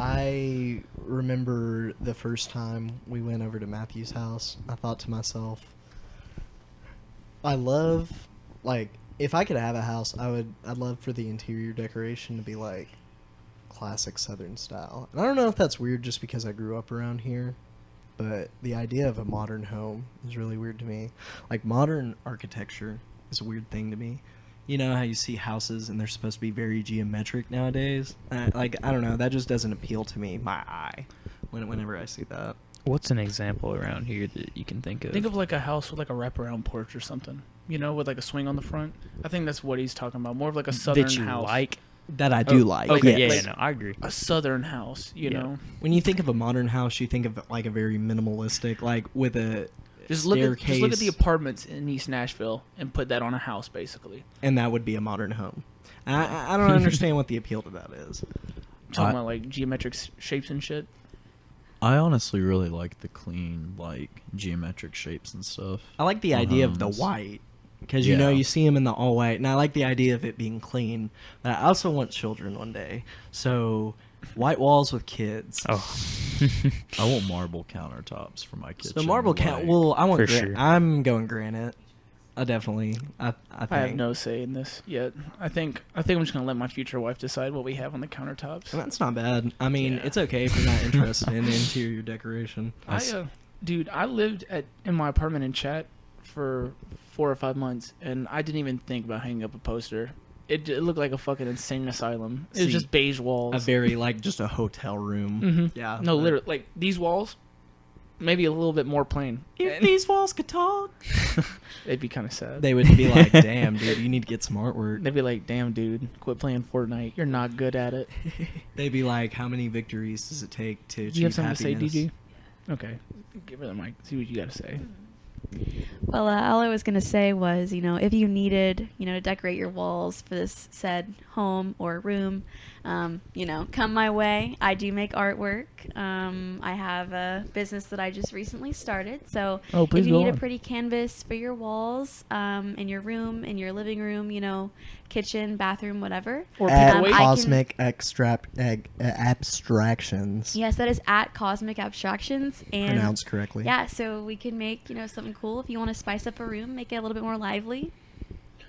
I remember the first time we went over to Matthew's house, I thought to myself, I love, like, if I could have a house, I'd love for the interior decoration to be like classic Southern style. And I don't know if that's weird just because I grew up around here, but the idea of a modern home is really weird to me. Like, modern architecture is a weird thing to me. You know how you see houses and they're supposed to be very geometric nowadays? I don't know. That just doesn't appeal to me, my eye, whenever I see that. What's an example around here that you can think of? Think of like a house with like a wraparound porch or something. You know, with like a swing on the front. I think that's what he's talking about. More of like a southern that you house. like? That I do like. Okay, yes. yeah, no, I agree. A southern house, you know. When you think of a modern house, you think of like a very minimalistic, like with a Just staircase. look at the apartments in East Nashville and put that on a house, basically. And that would be a modern home. I don't understand what the appeal to that is. Talking about like geometric shapes and shit. I honestly really like the clean, like, geometric shapes and stuff. I like the idea of the homes. white. Because, you know, Yeah. you see them in the all white. And I like the idea of it being clean. But I also want children one day. So, white walls with kids. Oh. I want marble countertops for my kitchen. So, marble like, well, I want For granite. sure. I'm going granite. I definitely. I think. I have no say in this yet. I think I'm just gonna let my future wife decide what we have on the countertops. That's not bad. I mean, Yeah. it's okay if you're not interested in the interior decoration. Dude, I lived in my apartment in Chat for 4 or 5 months, and I didn't even think about hanging up a poster. It looked like a fucking insane asylum. It was See, just beige walls. A very, like, just a hotel room. Mhm. Yeah. No, literally, like these walls, maybe a little bit more plain. If And these walls could talk. it'd be kind of sad. They would be like, damn, dude, you need to get some artwork. They'd be like, "Damn, dude, quit playing Fortnite. You're not good at it." They'd be like, how many victories does it take to achieve Do you have something happiness? to say, DG? Okay, give her the mic. See what you got to say. Well, all I was going to say was, if you needed, to decorate your walls for this said home or room, come my way. I do make artwork. I have a business that I just recently started. So Oh, please if you go need on. a pretty canvas for your walls, in your room, in your living room, kitchen, bathroom, whatever. Or At paperweight. Cosmic Abstractions. Yes, that is at Cosmic Abstractions. And Pronounced correctly. yeah, so we can make, something cool. If you want to spice up a room, make it a little bit more lively.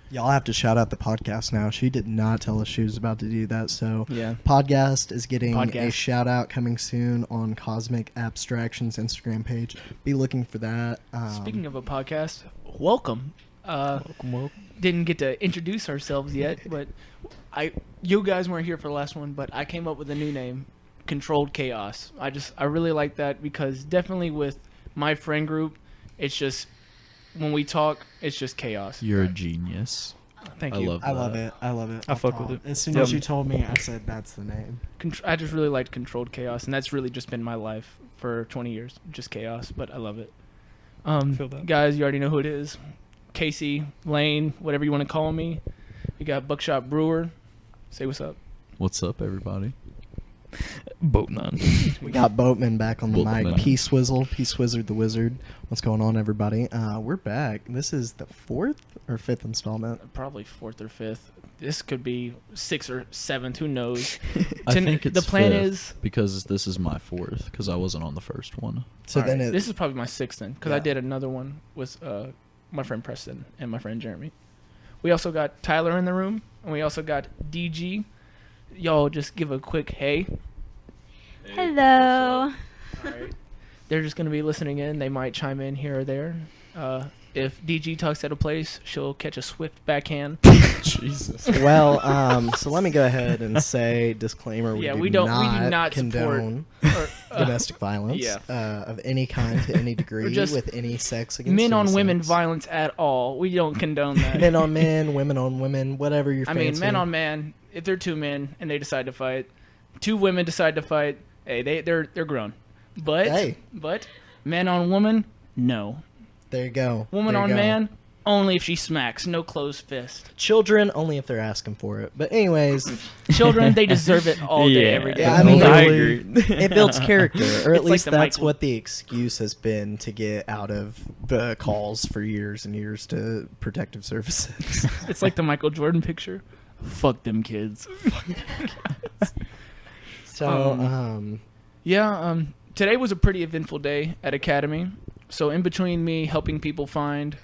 Y'all have to shout out the podcast now. She did not tell us she was about to do that. So, Yeah. podcast is getting a Podcast. shout out coming soon on Cosmic Abstractions Instagram page. Be looking for that. Speaking of a podcast, welcome. Didn't get to introduce ourselves yet, but you guys weren't here for the last one, but I came up with a new name, Controlled Chaos. I really like that because definitely with my friend group, it's just when we talk, it's just chaos. You're a genius. Thank I you. love I love that. it. I love it. I fuck with it. As soon Yep. as you told me, I said that's the name. I just really liked Controlled Chaos, and that's really just been my life for 20 years, just chaos. But I love it. Feel that. Guys, you already know who it is. Casey, Lane, whatever you want to call me. We got Buckshot Brewer. Say what's up. What's up, everybody? Boatman. We got Boatman back on the mic. Boatman. P-Swizzle, P-Swizzard the Wizard. What's going on, everybody? We're back. This is the 4th or 5th installment. Probably 4th or 5th. This could be 6th or 7th. Who knows? I think it's the plan fifth, is because this is my 4th because I wasn't on the first one. So all then right, this is probably my 6th then because I Yeah. did another one with my friend Preston and my friend Jeremy. We also got Tyler in the room and we also got DG. Y'all just give a quick hey. Hello. All right. They're just going to be listening in. They might chime in here or there. If DG talks at a place, she'll catch a swift backhand. Jesus. well, so let me go ahead and say disclaimer. Yeah, we we do don't not support condone or, domestic violence yeah. of any kind to any degree just with any sex against men on any women sex. violence at all. We don't condone that. Men on men, women on women, whatever you're I mean, man on man. If they're two men and they decide to fight, two women decide to fight. Hey, they're grown. But Hey. but man on woman, no. There you go. Woman There you on go. man, only if she smacks, no closed fist. Children, only if they're asking for it. But anyways, Children, they deserve it all day, every day. Yeah, I mean, I it- agree. it builds character, or It's at like least the that's Michael- what the excuse has been to get out of the calls for years and years to protective services. It's like the Michael Jordan picture. Fuck them kids. So, today was a pretty eventful day at Academy. So in between me helping people find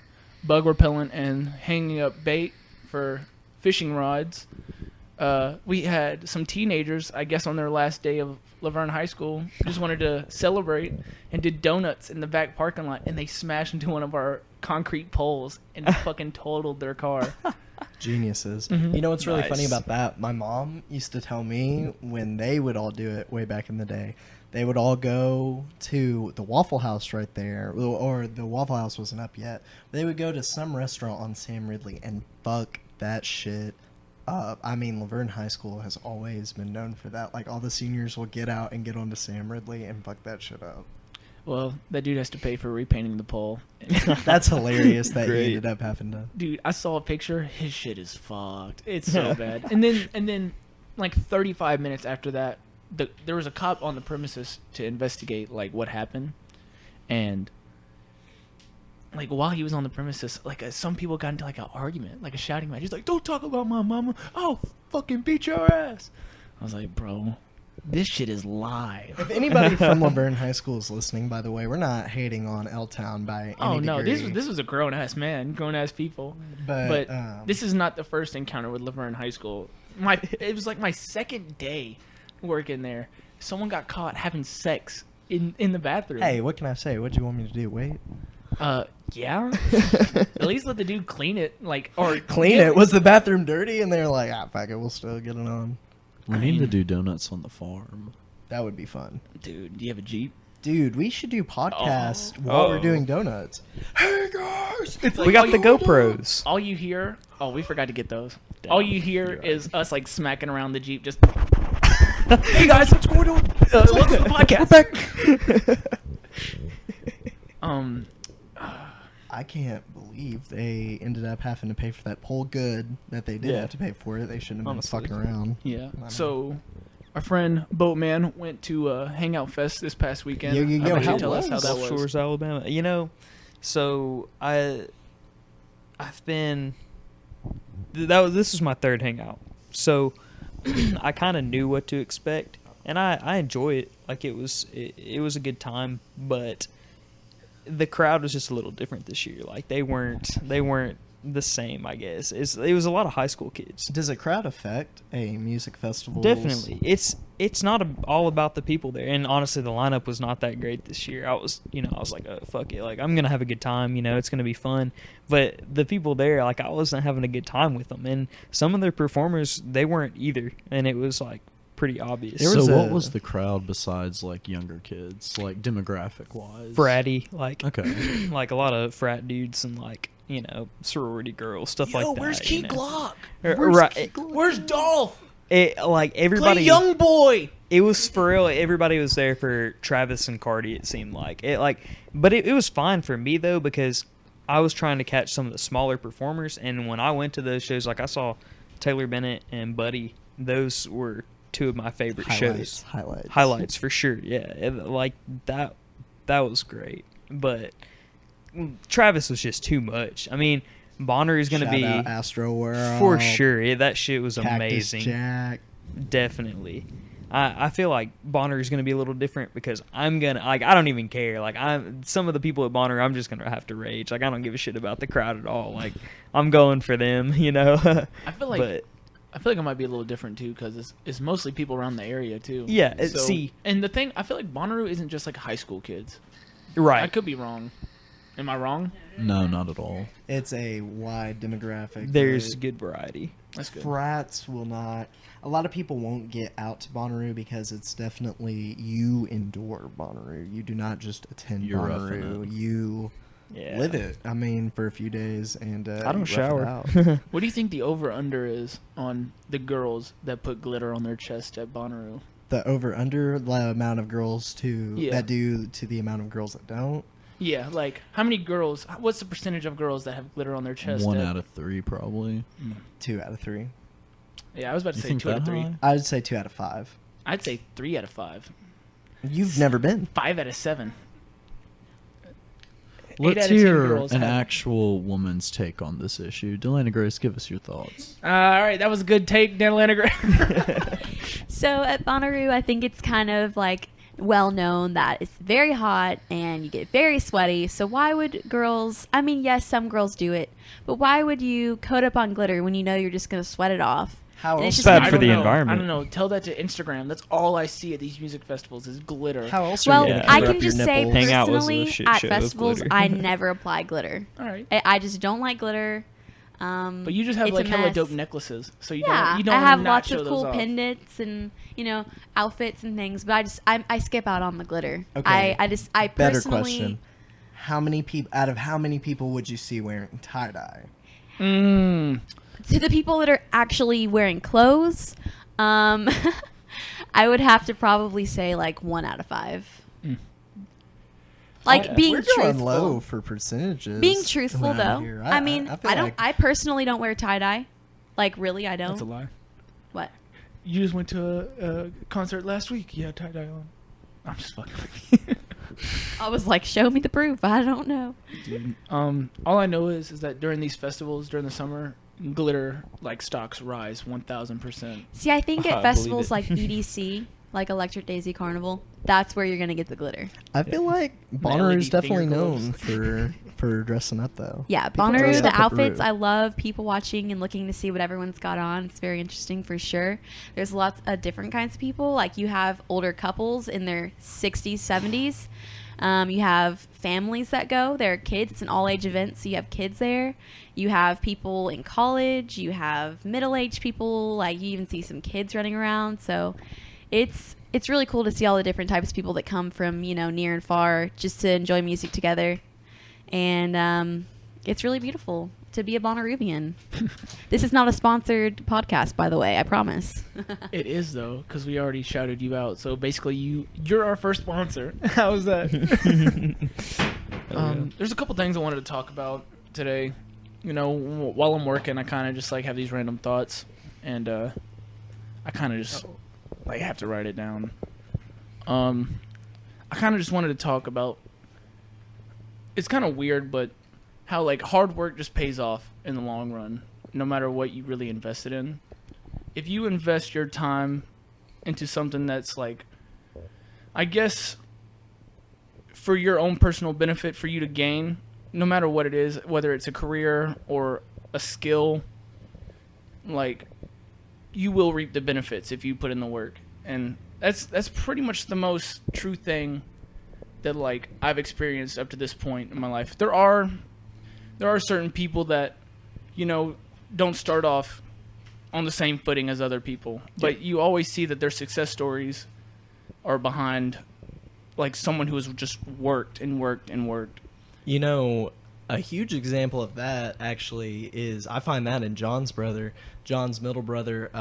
bug repellent and hanging up bait for fishing rods, we had some teenagers, I guess on their last day of Laverne High School, just wanted to celebrate and did donuts in the back parking lot, and they smashed into one of our concrete poles and fucking totaled their car. Geniuses. Mhm. You know what's really Nice. funny about that? My mom used to tell me when they would all do it way back in the day, they would all go to the Waffle House right there, or the Waffle House wasn't up yet. They would go to some restaurant on Sam Ridley and fuck that shit up. I mean, Laverne High School has always been known for that. Like, all the seniors will get out and get onto Sam Ridley and fuck that shit up. Well, that dude has to pay for repainting the pole. That's hilarious that Great. he ended up having to. Dude, I saw a picture. His shit is fucked. It's so bad. And then, like 35 minutes after that, there was a cop on the premises to investigate like what happened, and like while he was on the premises, like some people got into like an argument, like a shouting match. He's like, "Don't talk about my mama. I'll fucking beat your ass." I was like, "Bro, this shit is live." If anybody from Laverne High School is listening, by the way, we're not hating on L-Town by any Oh no, degree. this was a grown ass man, grown ass people. But this is not the first encounter with Laverne High School. It was like my second day working there. Someone got caught having sex in the bathroom. Hey, what can I say? What do you want me to do? Wait. Yeah. At least let the dude clean it, like, or Clean it. Was the bathroom dirty? And they're like, fuck it, we'll still get it on. We need to do donuts on the farm. That would be fun. Dude, do you have a Jeep? Dude, we should do podcasts while we're doing donuts. Hey, guys! It's We got the GoPros. All you hear, we forgot to get those. All you hear is us like smacking around the Jeep, just. Hey guys, what's going on? Welcome to the podcast. I can't believe they ended up having to pay for that pole. Good that they did Yeah. have to pay for it. They shouldn't have been Honestly. fucking around. Yeah. I So, our friend Boatman went to Hangout Fest this past weekend. Yo, yo, yo, How about how you tell us how was? that Gulf was? Shores, Alabama. You know, so I've been. This was my third hangout, so I kind of knew what to expect, and I enjoy it. Like it was a good time, but the crowd was just a little different this year. Like they weren't the same, I guess. It was a lot of high school kids. Does a crowd affect a music festival? Definitely, it's not all about the people there. And honestly, the lineup was not that great this year. I was like, oh, fuck it, like I'm gonna have a good time. It's gonna be fun. But the people there, like I wasn't having a good time with them, and some of their performers they weren't either, and it was like pretty obvious. There So was what a- was the crowd besides like younger kids, like demographic wise? Fratty, like Okay. like a lot of frat dudes and like sorority girls, stuff like that. Where's Key Glock? Right. Where's Dolph? Like everybody. Play Young Boy. It was for real. Everybody was there for Travis and Cardi. It seemed like but it was fine for me though because I was trying to catch some of the smaller performers, and when I went to those shows, like I saw Taylor Bennett and Buddy. Those were two of my favorite shows. Highlights for sure. Yeah, like that was great. But Travis was just too much. I mean, Bonner is going to Shout be out Astro World for sure. Yeah, that shit was Cactus amazing. Jack. Definitely. I feel like Bonner is going to be a little different because I'm going to, like, I don't even care. Like, some of the people at Bonner, I'm just going to have to rage. Like, I don't give a shit about the crowd at all. Like, I'm going for them, I feel like But, it might be a little different too because it's mostly people around the area too. Yeah, see. And the thing, I feel like Bonnaroo isn't just like high school kids. right. I could be wrong. Am I wrong? No, not at all. It's a wide demographic. There's but good variety. That's good. frats will not. A lot of people won't get out to Bonnaroo because it's definitely you endure Bonnaroo. You do not just attend You're roughing Bonnaroo. it. You Yeah. live it. I mean, for a few days, and I don't you rough it shower. out. What do you think the over/under is on the girls that put glitter on their chest at Bonnaroo? The over under the amount of girls Yeah. that do to the amount of girls that don't. Yeah, like how many girls? What's the percentage of girls that have glitter on their chest? 1 out of 3 probably. 2 out of 3. Yeah, I was about to You say think 2 out of that 3. high? I'd say 2 out of 5. I'd say 3 out of 5. You've never been. 5 out of 7. Let's out of 10 hear girls an have- actual woman's take on this issue. Delana Grace, give us your thoughts. All right, that was a good take, Dan Atlanta. So at Bonnaroo, I think it's kind of like well known that it's very hot and you get very sweaty. So why would girls, I mean, yes, some girls do it, but why would you coat up on glitter when you know you're just going to sweat it off? How And else? it's just bad not- for the I environment. don't know. Tell that to Instagram. That's all I see at these music festivals is glitter. How else? Well, are you Yeah. gonna I cover can up your just say nipples? Hang out was a personally shit at show of festivals, glitter. I never apply glitter. All right. I just don't like glitter. But you just have it's like a hella mess. dope necklaces, so you Yeah, don't. You don't I wanna have not lots show of those cool off. pendants and outfits and things, but I skip out on the glitter. Okay. I Better personally question. How many people out of how many people would you see wearing tie dye? Mm. to the people that are actually wearing clothes, I would have to probably say like 1 out of 5. Like being We're going truthful. low for percentages. Being truthful around though. here. I mean, feel I don't. like- I personally don't wear tie dye. Like really, I don't. That's a lie. What? You just went to a concert last week. You had tie dye on. I'm just fucking with you. I was like, show me the proof. I don't know. Dude. All I know is that during these festivals during the summer, glitter like stocks rise 1,000%. See, I think I at believe festivals it. like EDC, like Electric Daisy Carnival, that's where you're gonna get the glitter. I feel like Bonner LED is definitely finger known gloves. for dressing up though. Yeah, People Bonnaroo, dress the up at outfits, Roo. I love people watching and looking to see what everyone's got on. It's very interesting for sure. There's lots of different kinds of people. Like you have older couples in their 60s, 70s. You have families that go. There are kids. It's an all-age event, so you have kids there. You have people in college. You have middle-aged people. Like you even see some kids running around. So it's really cool to see all the different types of people that come from near and far just to enjoy music together. And it's really beautiful to be a Bonnaroovian. This is not a sponsored podcast, by the way. I promise. It is though, because we already shouted you out. So basically, you're our first sponsor. How's that? There's a couple things I wanted to talk about today. While I'm working, I kind of just like have these random thoughts, and I kind of just like have to write it down. I kind of just wanted to talk about. It's kind of weird, but how like hard work just pays off in the long run, no matter what you really invested in. If you invest your time into something that's like, I guess, for your own personal benefit, for you to gain, no matter what it is, whether it's a career or a skill, like, you will reap the benefits if you put in the work. And that's pretty much the most true thing that like I've experienced up to this point in my life. There are certain people that, don't start off on the same footing as other people, but you always see that their success stories are behind like someone who has just worked and worked and worked. A huge example of that actually is I find that in John's middle brother,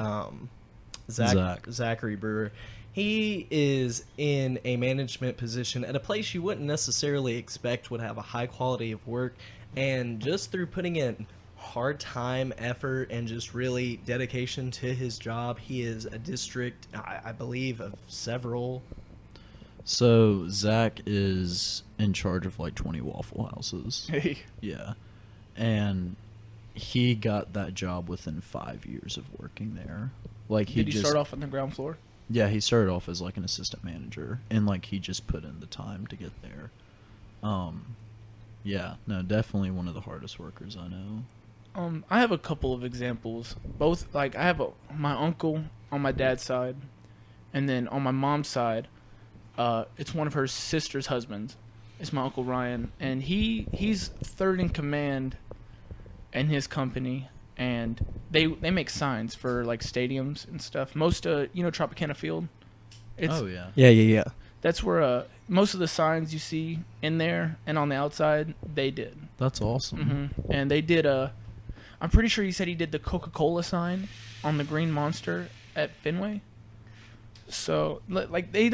Zachary Brewer. He is in a management position at a place you wouldn't necessarily expect would have a high quality of work, and just through putting in hard time, effort, and just really dedication to his job, he is a district, I believe, of several. So Zach is in charge of like 20 Waffle Houses. Hey. Yeah. And he got that job within 5 years of working there. Like Did he start off on the ground floor? Yeah, he started off as like an assistant manager, and like he just put in the time to get there. Yeah, no, definitely one of the hardest workers I know. I have a couple of examples. Both like I have my uncle on my dad's side, and then on my mom's side, it's one of her sister's husbands. It's my uncle Ryan, and he's third in command in his company, and they make signs for like stadiums and stuff. Most Tropicana Field. Oh yeah. Yeah. That's where most of the signs you see in there and on the outside they did. That's awesome. And they did I'm pretty sure he said he did the Coca-Cola sign on the Green Monster at Fenway. So like they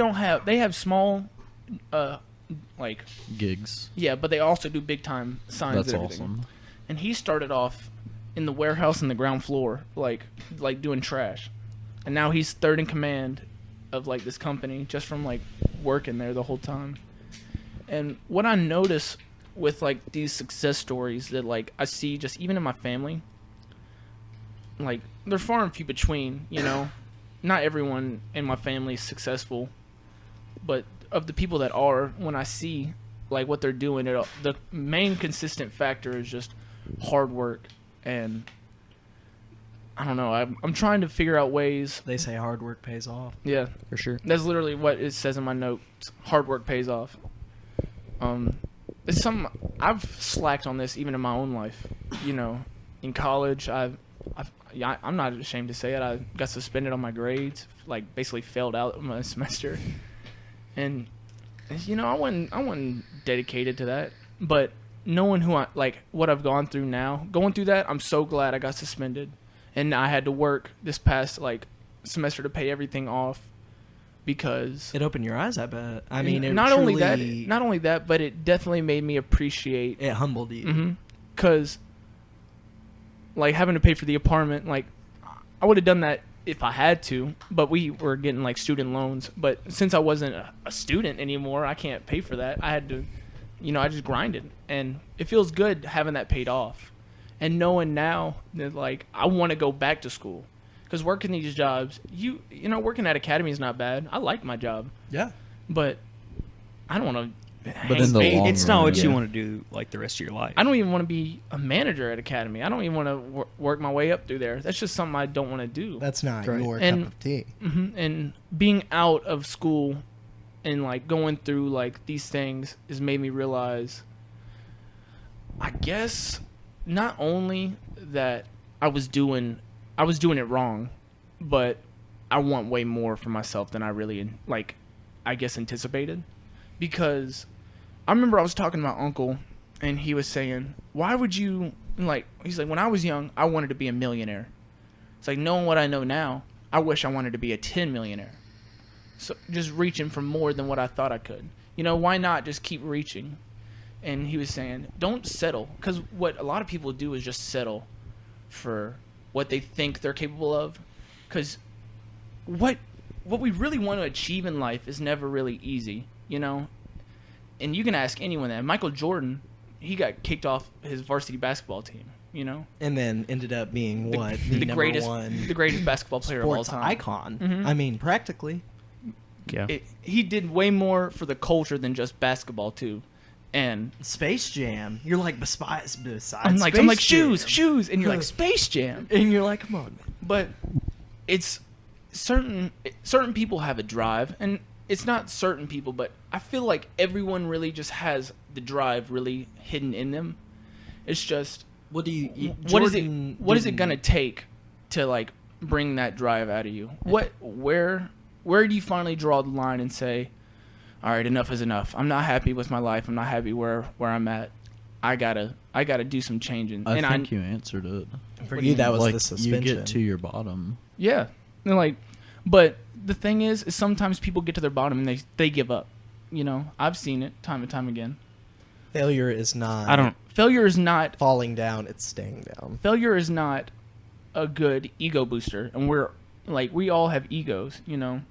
have small like Gigs. yeah, but they also do big time signs. That's and everything. awesome. And he started off in the warehouse in the ground floor, like doing trash, and now he's third in command of like this company just from like working there the whole time. And what I notice with like these success stories that like I see just even in my family, like they're far and few between, you know. Not everyone in my family is successful, but of the people that are, when I see like what they're doing, the main consistent factor is just hard work. And I don't know, I'm trying to figure out ways. They say hard work pays off. Yeah, For sure. that's literally what it says in my notes. Hard work pays off. It's something I've slacked on this even in my own life. You know, in college, I'm not ashamed to say it. I got suspended on my grades, like basically failed out of my semester, and you know, I wasn't dedicated to that. But knowing who I like, what I've gone through now, going through that, I'm so glad I got suspended, and I had to work this past like semester to pay everything off. Because It opened your eyes, I bet. I mean, it not only truly- that, but it definitely made me appreciate. it humbled you. Because, like, having to pay for the apartment, like, I would have done that if I had to, but we were getting, like, student loans. But since I wasn't a student anymore, I can't pay for that. I had to, you know, I just grinded. And it feels good having that paid off. And knowing now that, like, I want to go back to school. Because working these jobs, you know, working at Academy is not bad. I like my job. Yeah. But I don't want to. But in the long It's not run, what you yeah. want to do like the rest of your life. I don't even want to be a manager at Academy. I don't even want to work my way up through there. That's just something I don't want to do. That's not Right. your And- cup of tea. And being out of school and like going through like these things has made me realize, I guess, not only that I was doing it wrong, but I want way more for myself than I really like, I guess, anticipated. Because I remember I was talking to my uncle, and he was saying, why would you, like, he's like, when I was young, I wanted to be a millionaire. It's like, knowing what I know now, I wish I wanted to be a 10 millionaire. So just reaching for more than what I thought I could. You know, why not just keep reaching? And he was saying, don't settle. Because what a lot of people do is just settle for what they think they're capable of. Because what we really want to achieve in life is never really easy, you know? And you can ask anyone that. Michael Jordan, he got kicked off his varsity basketball team, you know? And then ended up being The- what? the number greatest one the greatest basketball player of all sports time. icon. Mhm. I mean, practically. Yeah. He did way more for the culture than just basketball too. And Space Jam. You're like, besides I'm like Space shoes, Jam. and you're like Space Jam. And you're like, come on, man. But it's certain people have a drive, and it's not certain people, but I feel like everyone really just has the drive really hidden in them. It's just What do you? what is Jordan it didn't- gonna take to like bring that drive out of you? Where do you finally draw the line and say, all right, enough is enough. I'm not happy with my life. I'm not happy where I'm at. I gotta do some changing. I And think you answered it. For you, that was like the suspension. you get to your bottom. Yeah. And like, but the thing is sometimes people get to their bottom and they give up. You know, I've seen it time and time again. Failure is not. Failure is not falling down. It's staying down. a good ego booster, and we all have egos, you know.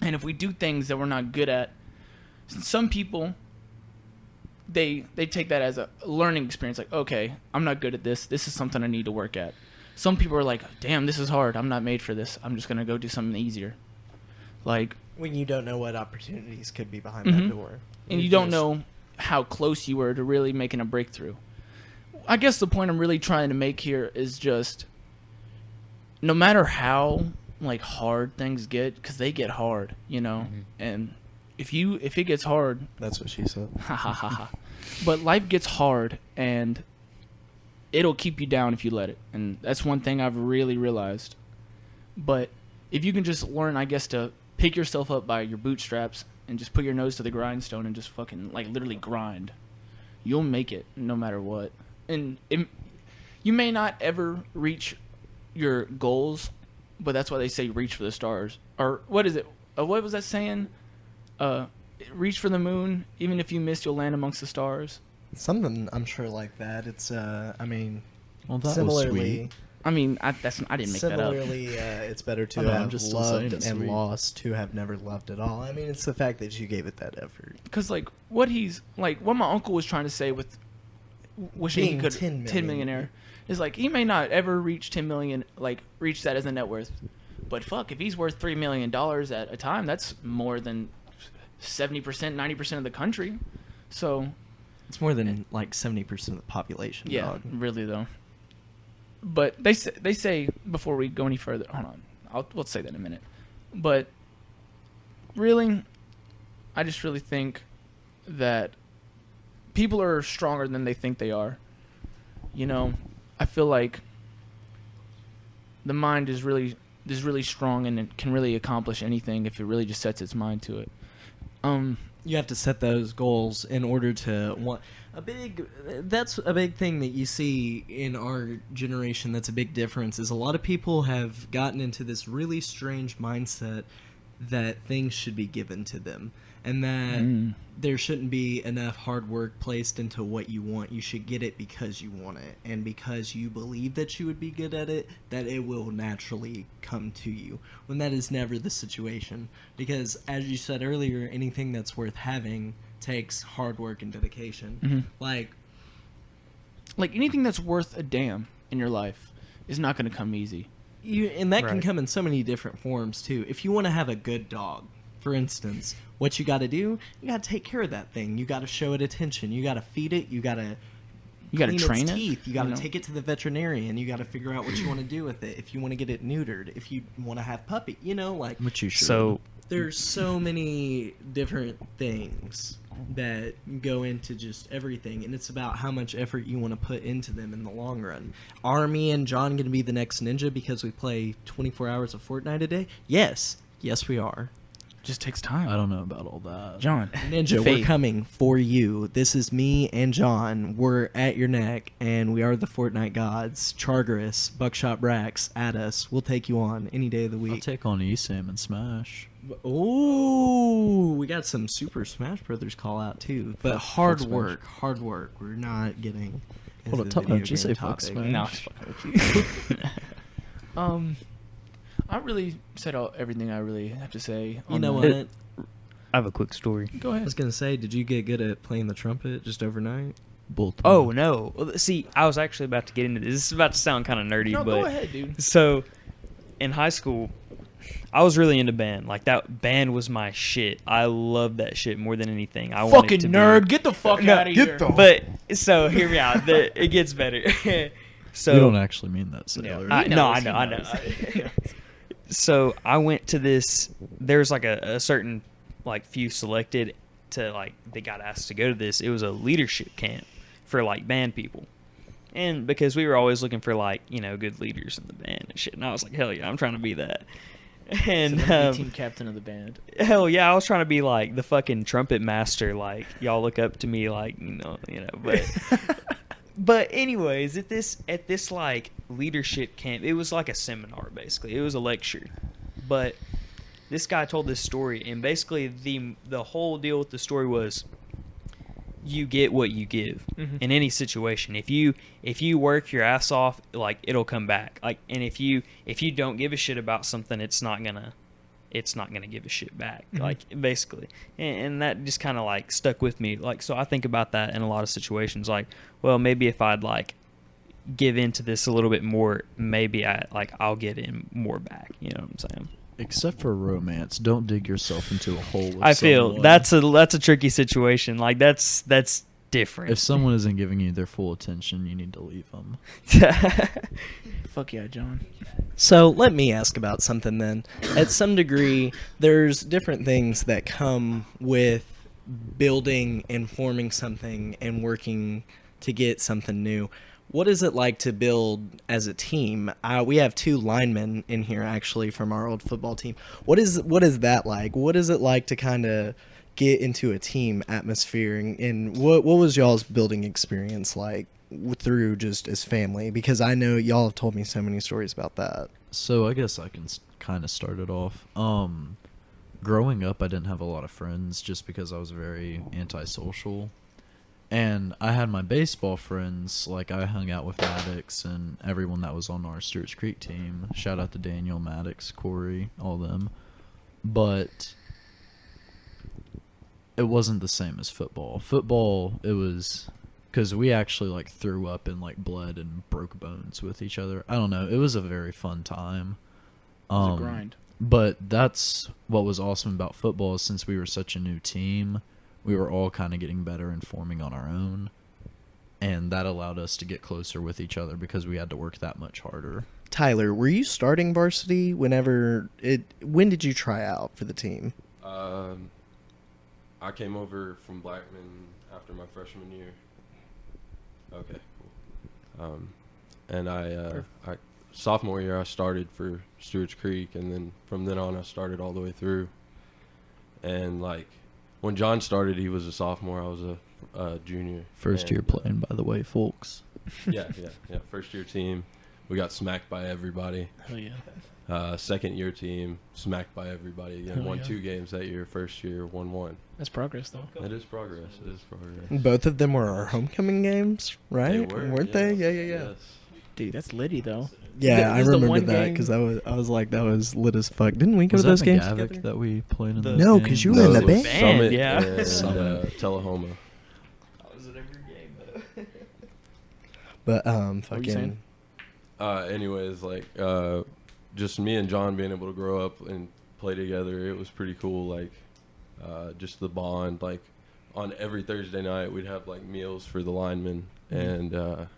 And if we do things that we're not good at, some people they take that as a learning experience. Like, okay, I'm not good at this. This is something I need to work at. Some people are like, damn, this is hard. I'm not made for this. I'm just gonna go do something easier. Like, When you don't know what opportunities could be behind Mhm. that door, and you don't know how close you were to really making a breakthrough. I guess the point I'm really trying to make here is just, no matter how like hard things get, because they get hard, you know, and if it gets hard, That's what she said. ha ha ha ha. But life gets hard, and it'll keep you down if you let it, and that's one thing I've really realized. But if you can just learn, I guess, to pick yourself up by your bootstraps and just put your nose to the grindstone and just fucking like literally grind, you'll make it no matter what. And you may not ever reach your goals, but that's why they say reach for the stars. Or what is it? What was that saying? Reach for the moon. Even if you miss, you'll land amongst the stars. Something I'm sure like that. It's I mean, Well, that was similarly, sweet. I mean, I didn't make that up. Similarly, it's better to I know, I'm have just still saying loved it's and sweet. lost to have never loved at all. I mean, it's the fact that you gave it that effort. Because like what my uncle was trying to say with wishing Being he could 10 10 millionaire is like he may not ever reach 10 million, like reach that as a net worth, but fuck, if he's worth $3 million at a time, that's more than 70%, 90% of the country. So It's more than like 70% of the population. yeah, dog. really though. But they say before we go any further, hold on, we'll say that in a minute. But really, I just really think that people are stronger than they think they are. You know, I feel like the mind is really strong and it can really accomplish anything if it really just sets its mind to it. You have to set those goals in order to want that's a big thing that you see in our generation. That's a big difference, is a lot of people have gotten into this really strange mindset that things should be given to them, and that there shouldn't be enough hard work placed into what you want. You should get it because you want it, and because you believe that you would be good at it, that it will naturally come to you, when that is never the situation. Because as you said earlier, anything that's worth having takes hard work and dedication. Like anything that's worth a damn in your life is not going to come easy. and that can Right. come in so many different forms too. If you want to have a good dog, for instance, what you got to do, you got to take care of that thing. You got to show it attention. You got to feed it. You got to train its it. teeth. You got to know? take it to the veterinarian. You got to figure out what you want to do with it. If you want to get it neutered, if you want to have puppy, like Which you should. So there's so many different things that go into just everything, and it's about how much effort you want to put into them in the long run. Are me and John going to be the next ninja because we play 24 hours of Fortnite a day? Yes we are. Just takes time. I don't know about all that. John, Ninja, we're Faith. coming for you. This is me and John. We're at your neck, and we are the Fortnite gods. Chargaris, Buckshot Brax, at us. We'll take you on any day of the I'll week. take on Esam and Smash. Ooh, we got some Super Smash Brothers call out too. But Fuck hard Smash. hard work. We're not getting. Hold into on, the video did you game say fuck topic. Smash? no, I was fucking with you. I really said everything I really have to say. You on know that. what? I have a quick story. Go I ahead. was gonna say, did you get good at playing the trumpet just overnight? Both. Oh no! Well, see, I was actually about to get into this. This is about to sound kind of nerdy, No, but go ahead, dude. so in high school, I was really into band. Like that band was my shit. I loved that shit more than anything. I wanted Fucking to nerd, Be, get the fuck No, out of here. but so hear me out. It gets better. So you don't actually mean that, Yeah. Sailor. He no, I knows, know, he I know. knows. So I went to this. There's like a certain like few selected to like they got asked to go to this. It was a leadership camp for like band people, and because we were always looking for like good leaders in the band and shit, and I was like, hell yeah, I'm trying to be that. And So I'm the team captain of the band. hell yeah, I was trying to be like the fucking trumpet master. Like y'all look up to me, like but. But anyways, at this like leadership camp, it was like a seminar basically. It was a lecture. But this guy told this story, and basically the whole deal with the story was you get what you give in any situation. If you work your ass off, like it'll come back. Like, and if you don't give a shit about something, it's not gonna give a shit back, like basically, and that just kind of like stuck with me. Like, so I think about that in a lot of situations. Like, well, maybe if I'd like give into this a little bit more, maybe I'll get in more back. You know what I'm saying? Except for romance, don't dig yourself into a hole. With I feel someone. that's a tricky situation. Like that's different. If someone isn't giving you their full attention, you need to leave them. Fuck yeah, John. So let me ask about something then. At some degree, there's different things that come with building and forming something and working to get something new. What is it like to build as a team? We have 2 linemen in here actually from our old football team. What is that like? What is it like to kind of get into a team atmosphere, and what was y'all's building experience like through just as family? Because I know y'all have told me so many stories about that. So I guess I can kind of start it off. Growing up, I didn't have a lot of friends just because I was very antisocial. And I had my baseball friends, like I hung out with Maddox and everyone that was on our Stewart's Creek team. Shout out to Daniel, Maddox, Corey, all them. But it wasn't the same as football. Football, it was because we actually like threw up and like bled and broke bones with each other. I don't know. It was a very fun time. It was a grind. But that's what was awesome about football is since we were such a new team, we were all kind of getting better and forming on our own. And that allowed us to get closer with each other because we had to work that much harder. Tyler, were you starting varsity when did you try out for the team? I came over from Blackman after my freshman year. Okay, cool. And I sophomore year I started for Stewart's Creek, and then from then on I started all the way through. And like when John started, he was a sophomore. I was a junior. First year playing, by the way, folks. Yeah. First year team, we got smacked by everybody. Hell yeah. Second year team, smacked by everybody again. Hell Won yeah. 2 games that year. First year, won 1. That's progress, though. It is progress. It is progress. Both of them were our homecoming games, right? Weren't they? Yeah. Yes. Dude, that's litty, though. Yeah, I This is the remember one that game- because I was like, that was lit as fuck. Didn't we go Was to those that games McGavick together? that we played in The- those No, games? 'cause you were in the it was band. Summit Yeah. and Summit. Tullahoma. I was at every game though. But were you fucking saying? Anyways, like just me and John being able to grow up and play together, it was pretty cool. Like just the bond. Like on every Thursday night, we'd have like meals for the linemen, and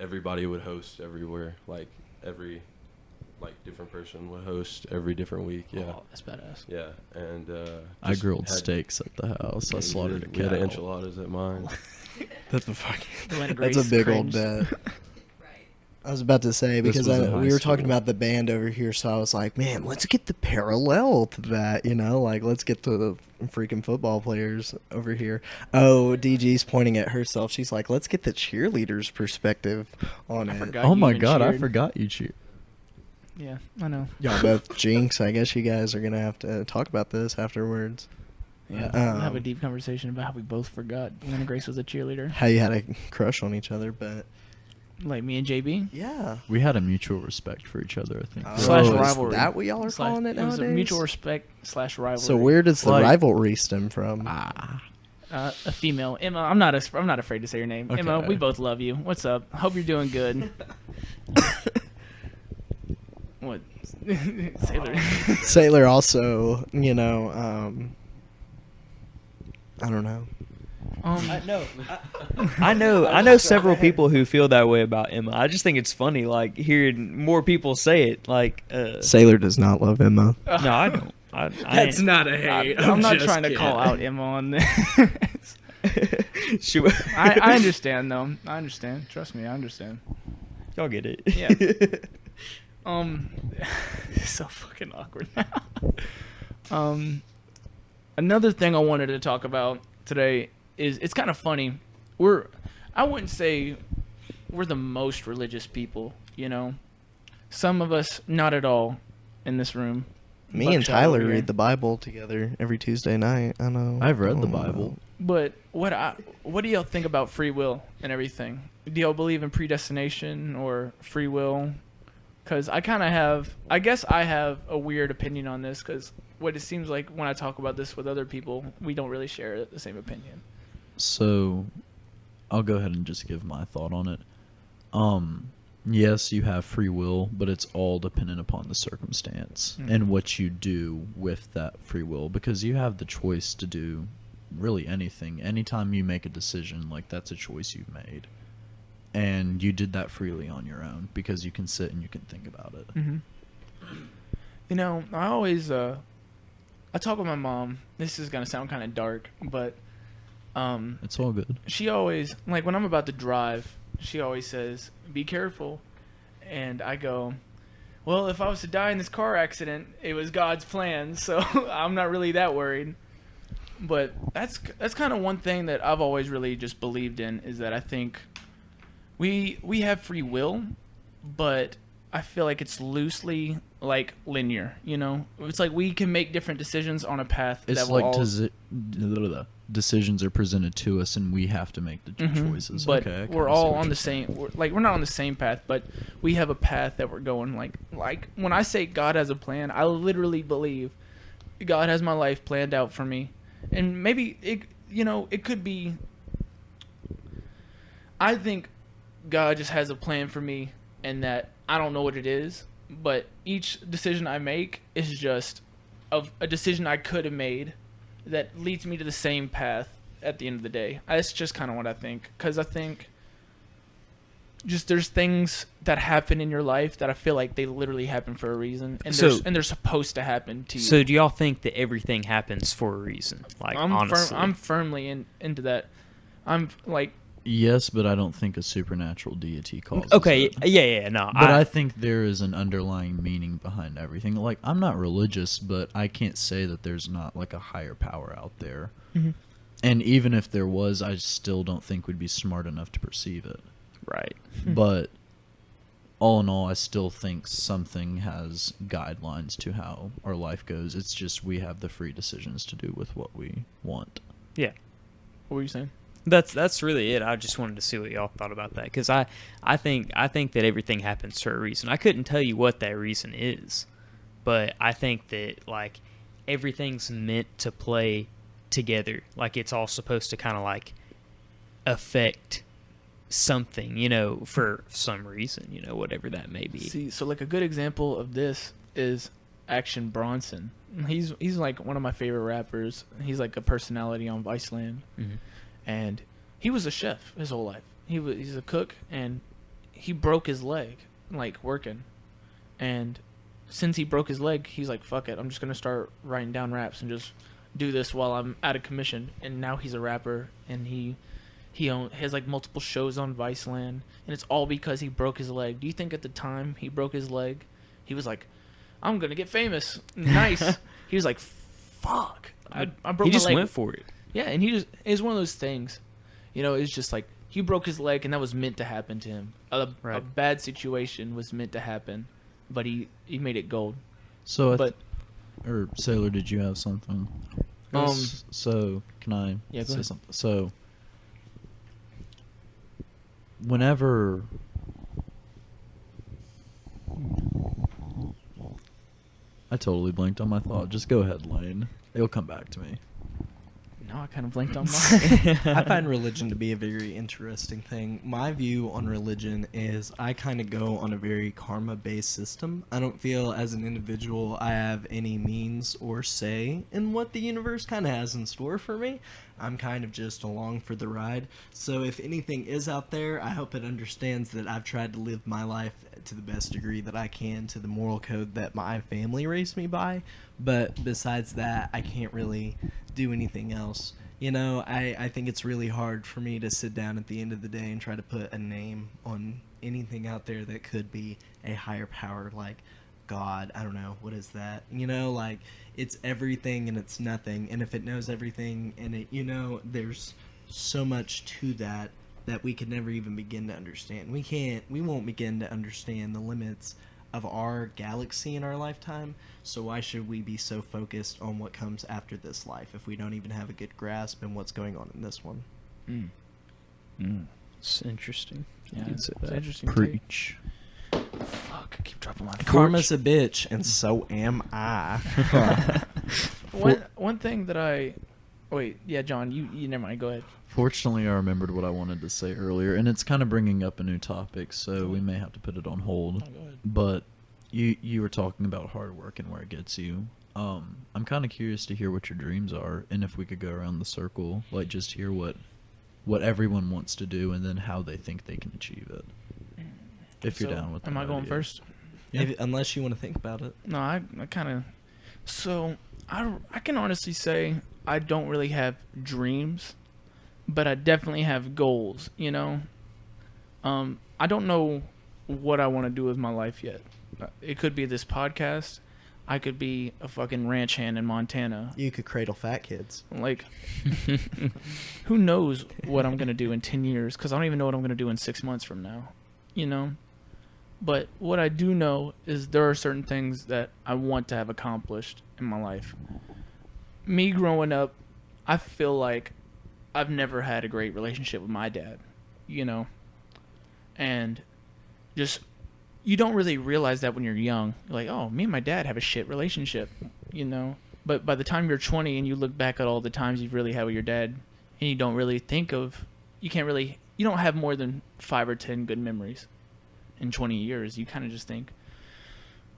everybody would host everywhere. Like every different person would host every different week. Yeah. Oh, that's badass. Yeah, and I just grilled had- steaks at the house. I slaughtered a We had cow. enchiladas at mine. that's a fucking Glenn that's a Grace big old cringed. bet. I was about to say This because was in high we were talking school. about the band over here, so I was like, man, let's get the parallel to that, like let's get to the freaking football players over here. Oh, DG's pointing at herself. She's like, let's get the cheerleaders' perspective on I it. forgot. Oh you my even god, I cheered. forgot you cheered. Yeah, I know. Y'all both jinx. I guess you guys are gonna have to talk about this afterwards. Yeah, we'll have a deep conversation about how we both forgot Glenn Grace was a cheerleader. How you had a crush on each other, but Like me and JB. yeah. We had a mutual respect for each other, I think. Slash is rivalry. that what y'all are Slash- calling it was a nowadays? mutual respect / rivalry. So where does the Like- rivalry stem from? Ah. A female, Emma. I'm not afraid to say your name. Okay. Emma, we both love you. What's up? Hope you're doing good. What? Sailor. Sailor also, I don't know. I know several people who feel that way about Emma. I just think it's funny, like hearing more people say it. Like, Sailor does not love Emma. no, I don't. I That's ain't- not a hate. I'm not trying to call out Emma on this. She- I understand though. I understand. Trust me, I understand. Y'all get it. Yeah. It's so fucking awkward now. Another thing I wanted to talk about today is it's kind of funny. I wouldn't say we're the most religious people, Some of us not at all in this room. Me and Buckshot Tyler over here. read the Bible together every Tuesday night. I know. I've read the Oh, Bible. But what do y'all think about free will and everything? Do y'all believe in predestination or free will? Because I guess I have a weird opinion on this because what it seems like when I talk about this with other people, we don't really share the same opinion. So, I'll go ahead and just give my thought on it. Yes, you have free will, but it's all dependent upon the circumstance Mhm. and what you do with that free will, because you have the choice to do really anything. Anytime you make a decision, like that's a choice you've made. And you did that freely on your own because you can sit and you can think about it. Mm-hmm. I always I talk with my mom. This is gonna sound kind of dark, but It's all good. she always, like when I'm about to drive, she always says, "Be careful," and I go, "Well, if I was to die in this car accident, it was God's plan, so I'm not really that worried." But that's kind of one thing that I've always really just believed in, is that I think we have free will, but I feel like it's loosely like linear, you know? It's like we can make different decisions on a path It's that will like all decisions are presented to us, and we have to make the Mhm. choices. But Okay, I we're kinda see all what on you're the saying. same. We're not on the same path, but we have a path that we're going. Like when I say God has a plan, I literally believe God has my life planned out for me, and maybe it could be. I think God just has a plan for me, and that I don't know what it is, but each decision I make is just of a decision I could have made that leads me to the same path at the end of the day. That's just kind of what I think, because I think just there's things that happen in your life that I feel like they literally happen for a reason, and they're supposed to happen to you. So do y'all think that everything happens for a reason? Like, honestly. I'm firmly into that. I'm like, Yes, but I don't think a supernatural deity causes Okay, it. yeah, no. But I think there is an underlying meaning behind everything. Like, I'm not religious, but I can't say that there's not like a higher power out there. Mhm. And even if there was, I still don't think we'd be smart enough to perceive it. Right. But all in all, I still think something has guidelines to how our life goes. It's just we have the free decisions to do with what we want. Yeah. what were you saying? That's really it. I just wanted to see what y'all thought about that, because I think that everything happens for a reason. I couldn't tell you what that reason is, but I think that like everything's meant to play together. Like it's all supposed to kind of like affect something, you know, for some reason, you know, whatever that may be. See, so like a good example of this is Action Bronson. He's like one of my favorite rappers. He's like a personality on Viceland. Mhm. And he was a chef his whole life. He's a cook, and he broke his leg like working. And since he broke his leg, he's like, fuck it, I'm just gonna start writing down raps and just do this while I'm out of commission. And now he's a rapper, and he has like multiple shows on Viceland, and it's all because he broke his leg. Do you think at the time he broke his leg, he was like, I'm gonna get famous, nice? He was like, fuck, I broke He just my leg. went for it. Yeah, and it's one of those things, you know, it's just like he broke his leg and that was meant to happen to him. A Right. bad situation was meant to happen, but he made it gold. So, But or Sailor, did you have something? So can I Yeah, go say ahead. something? So, whenever I totally blanked on my thought. Just go ahead, Lane. It'll come back to me. now I kind of blinked on mine. I find religion to be a very interesting thing. My view on religion is I kind of go on a very karma-based system. I don't feel as an individual I have any means or say in what the universe kind of has in store for me. I'm kind of just along for the ride. So if anything is out there, I hope it understands that I've tried to live my life to the best degree that I can to the moral code that my family raised me by. But besides that, I can't really do anything else. You know, I think it's really hard for me to sit down at the end of the day and try to put a name on anything out there that could be a higher power, like God. I don't know, what is that? You know, like it's everything and it's nothing. And if it knows everything and it, you know, there's so much to that we could never even begin to understand. We won't begin to understand the limits of our galaxy in our lifetime. So why should we be so focused on what comes after this life if we don't even have a good grasp in what's going on in this one? It's interesting. Yeah, You could say it's that. interesting. Preach. Fuck, I keep dropping my Karma's a bitch, and so am I. One thing that I wait, yeah, John, you never mind. Go ahead. Fortunately, I remembered what I wanted to say earlier, and it's kind of bringing up a new topic, so we may have to put it on hold. Go ahead. But you were talking about hard work and where it gets you. I'm kind of curious to hear what your dreams are, and if we could go around the circle, like just hear what everyone wants to do, and then how they think they can achieve it. If you're So, down with that am I going idea. first? Yeah. Unless you want to think about it. No, I kind of. So I can honestly say I don't really have dreams, but I definitely have goals. You know, I don't know what I want to do with my life yet. It could be this podcast. I could be a fucking ranch hand in Montana. You could cradle fat kids. Like, who knows what I'm gonna do in 10 years? Because I don't even know what I'm gonna do in 6 months from now. You know, But what I do know is there are certain things that I want to have accomplished in my life. Me growing up, I feel like I've never had a great relationship with my dad, you know? And just, you don't really realize that when you're young. You're like, oh, me and my dad have a shit relationship, you know? But by the time you're 20 and you look back at all the times you've really had with your dad, and you don't really think of, you don't have more than 5 or 10 good memories in 20 years. You kind of just think,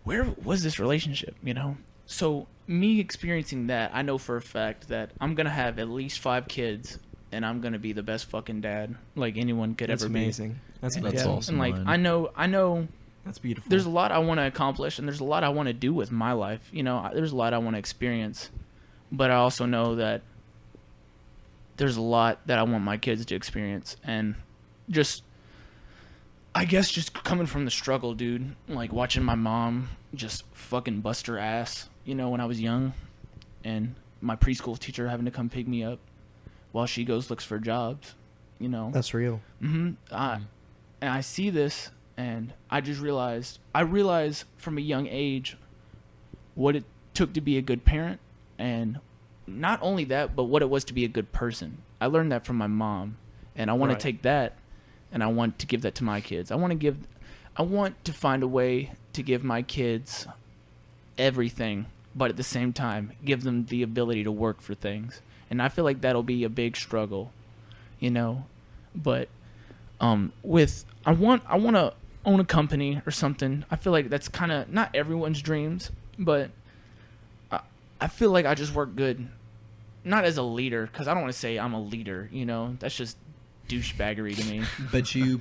where was this relationship, you know? So me experiencing that, I know for a fact that I'm going to have at least 5 kids, and I'm going to be the best fucking dad like anyone could That's ever be. amazing. That's And, That's amazing. awesome. and like, man. I know That's beautiful. there's a lot I want to accomplish, and there's a lot I want to do with my life. You know, there's a lot I want to experience, but I also know that there's a lot that I want my kids to experience. And just, I guess just coming from the struggle, dude, like watching my mom just fucking bust her ass, you know, when I was young, and my preschool teacher having to come pick me up while she goes looks for jobs, you know. That's real. And I see this, and I realized from a young age what it took to be a good parent, and not only that, but what it was to be a good person. I learned that from my mom, and I want Right. to take that, and I want to give that to my kids. I want to find a way to give my kids everything, but at the same time give them the ability to work for things. And I feel like that'll be a big struggle, you know. But I want to own a company or something. I feel like that's kind of not everyone's dreams, but I feel like I just work good, not as a leader, because I don't want to say I'm a leader, you know. That's just douchebaggery to me. But you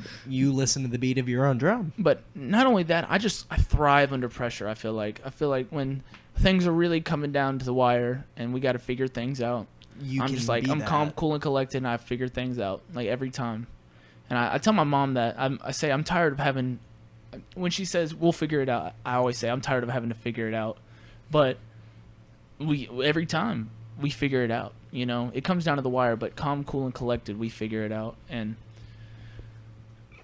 listen to the beat of your own drum. But not only that, I thrive under pressure. I feel like when things are really coming down to the wire and we got to figure things out, I'm just like, I'm calm, cool, and collected, and I figure things out, like, every time. And I tell my mom that. I say I'm tired of having, when she says we'll figure it out, I always say I'm tired of having to figure it out. But every time we figure it out, you know. It comes down to the wire, but calm, cool, and collected, we figure it out. And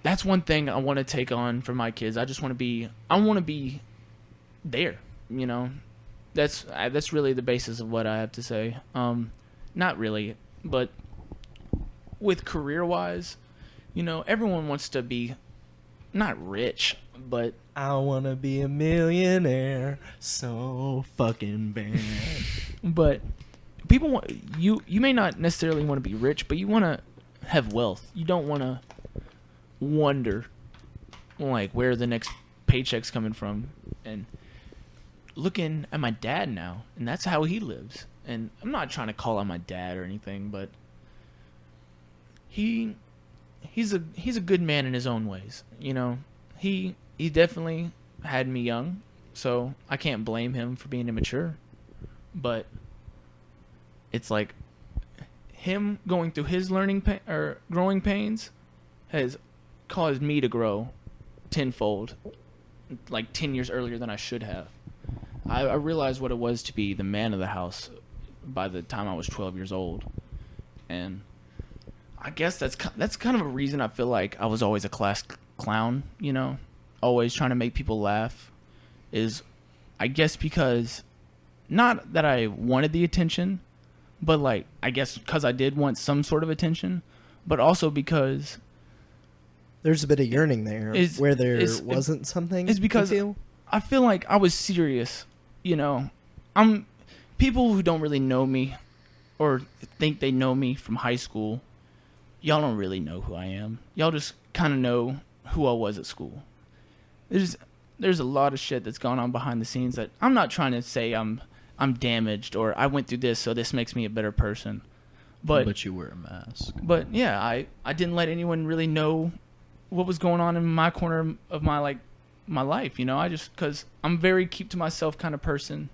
that's one thing I want to take on for my kids. I want to be there, you know. That's really the basis of what I have to say. Not really, but with career-wise, you know, everyone wants to be not rich, but I wanna be a millionaire so fucking bad. but people want you may not necessarily want to be rich, but you want to have wealth. You don't want to wonder like where the next paycheck's coming from. And looking at my dad now, and that's how he lives. And I'm not trying to call out my dad or anything, but he's a good man in his own ways. You know, he definitely had me young, so I can't blame him for being immature. But it's like him going through his growing pains has caused me to grow tenfold, like 10 years earlier than I should have. I realized what it was to be the man of the house by the time I was 12 years old. And I guess that's kind of a reason I feel like I was always a class clown, you know, always trying to make people laugh, is I guess because not that I wanted the attention, but like I guess because I did want some sort of attention, but also because There's a bit of yearning there where there wasn't something. It's because you feel? I feel like I was serious, you know. People who don't really know me or think they know me from high school, y'all don't really know who I am. Y'all just kind of know who I was at school. There's a lot of shit that's gone on behind the scenes that I'm not trying to say I'm damaged or I went through this so this makes me a better person. But you wear a mask. But yeah, I didn't let anyone really know what was going on in my corner of my life, you know. I just, cuz I'm very keep to myself kind of person,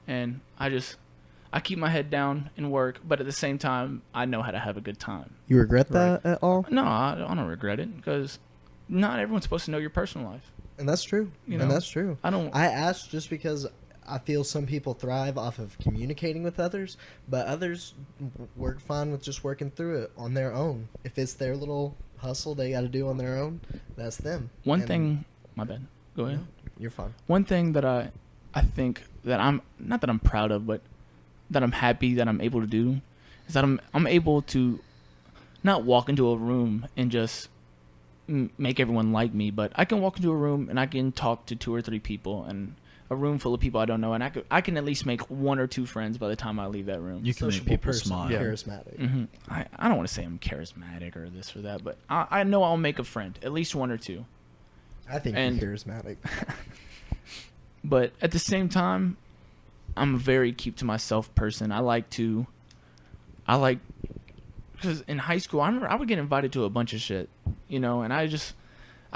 and I keep my head down and work, but at the same time I know how to have a good time. You regret that at all? No, I don't regret it, because not everyone's supposed to know your personal life. And that's true. You And know, that's true. I asked just because I feel some people thrive off of communicating with others, but others work fine with just working through it on their own. If it's their little hustle they got to do on their own, that's them. One And thing my bad. Go ahead. You're fine. One thing that I think that I'm not that I'm proud of, but that I'm happy that I'm able to do is that I'm able to not walk into a room and just make everyone like me, but I can walk into a room and I can talk to 2 or 3 people, and a room full of people I don't know, and I can at least make 1 or 2 friends by the time I leave that room. You can make Sociable people person, smile. charismatic. hmm I don't want to say I'm charismatic or this or that, but I know I'll make a friend, at least 1 or 2. I think And- you're charismatic. But at the same time, I'm a very keep to myself person. I like because in high school, I remember I would get invited to a bunch of shit, you know, and I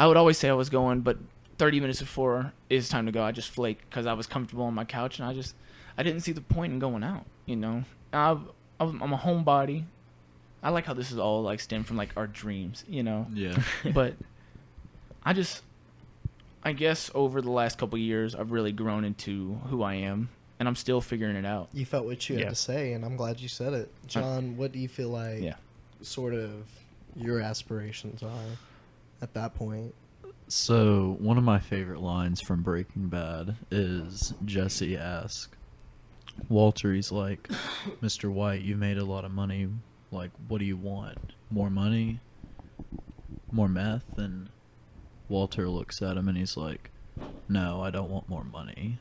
would always say I was going, but 30 minutes before it's time to go, I just flake because I was comfortable on my couch, and I didn't see the point in going out, you know. I'm a homebody. I like how this is all like stemmed from like our dreams, you know. Yeah. But I guess over the last couple of years, I've really grown into who I am, and I'm still figuring it out. You felt what you had Yeah. to say, and I'm glad you said it. John, what do you feel like Yeah. sort of your aspirations are at that point? So one of my favorite lines from Breaking Bad is Jesse asks Walter, he's like, Mr. White, you made a lot of money. Like, what do you want? More money? More meth? And Walter looks at him and he's like, no, I don't want more money.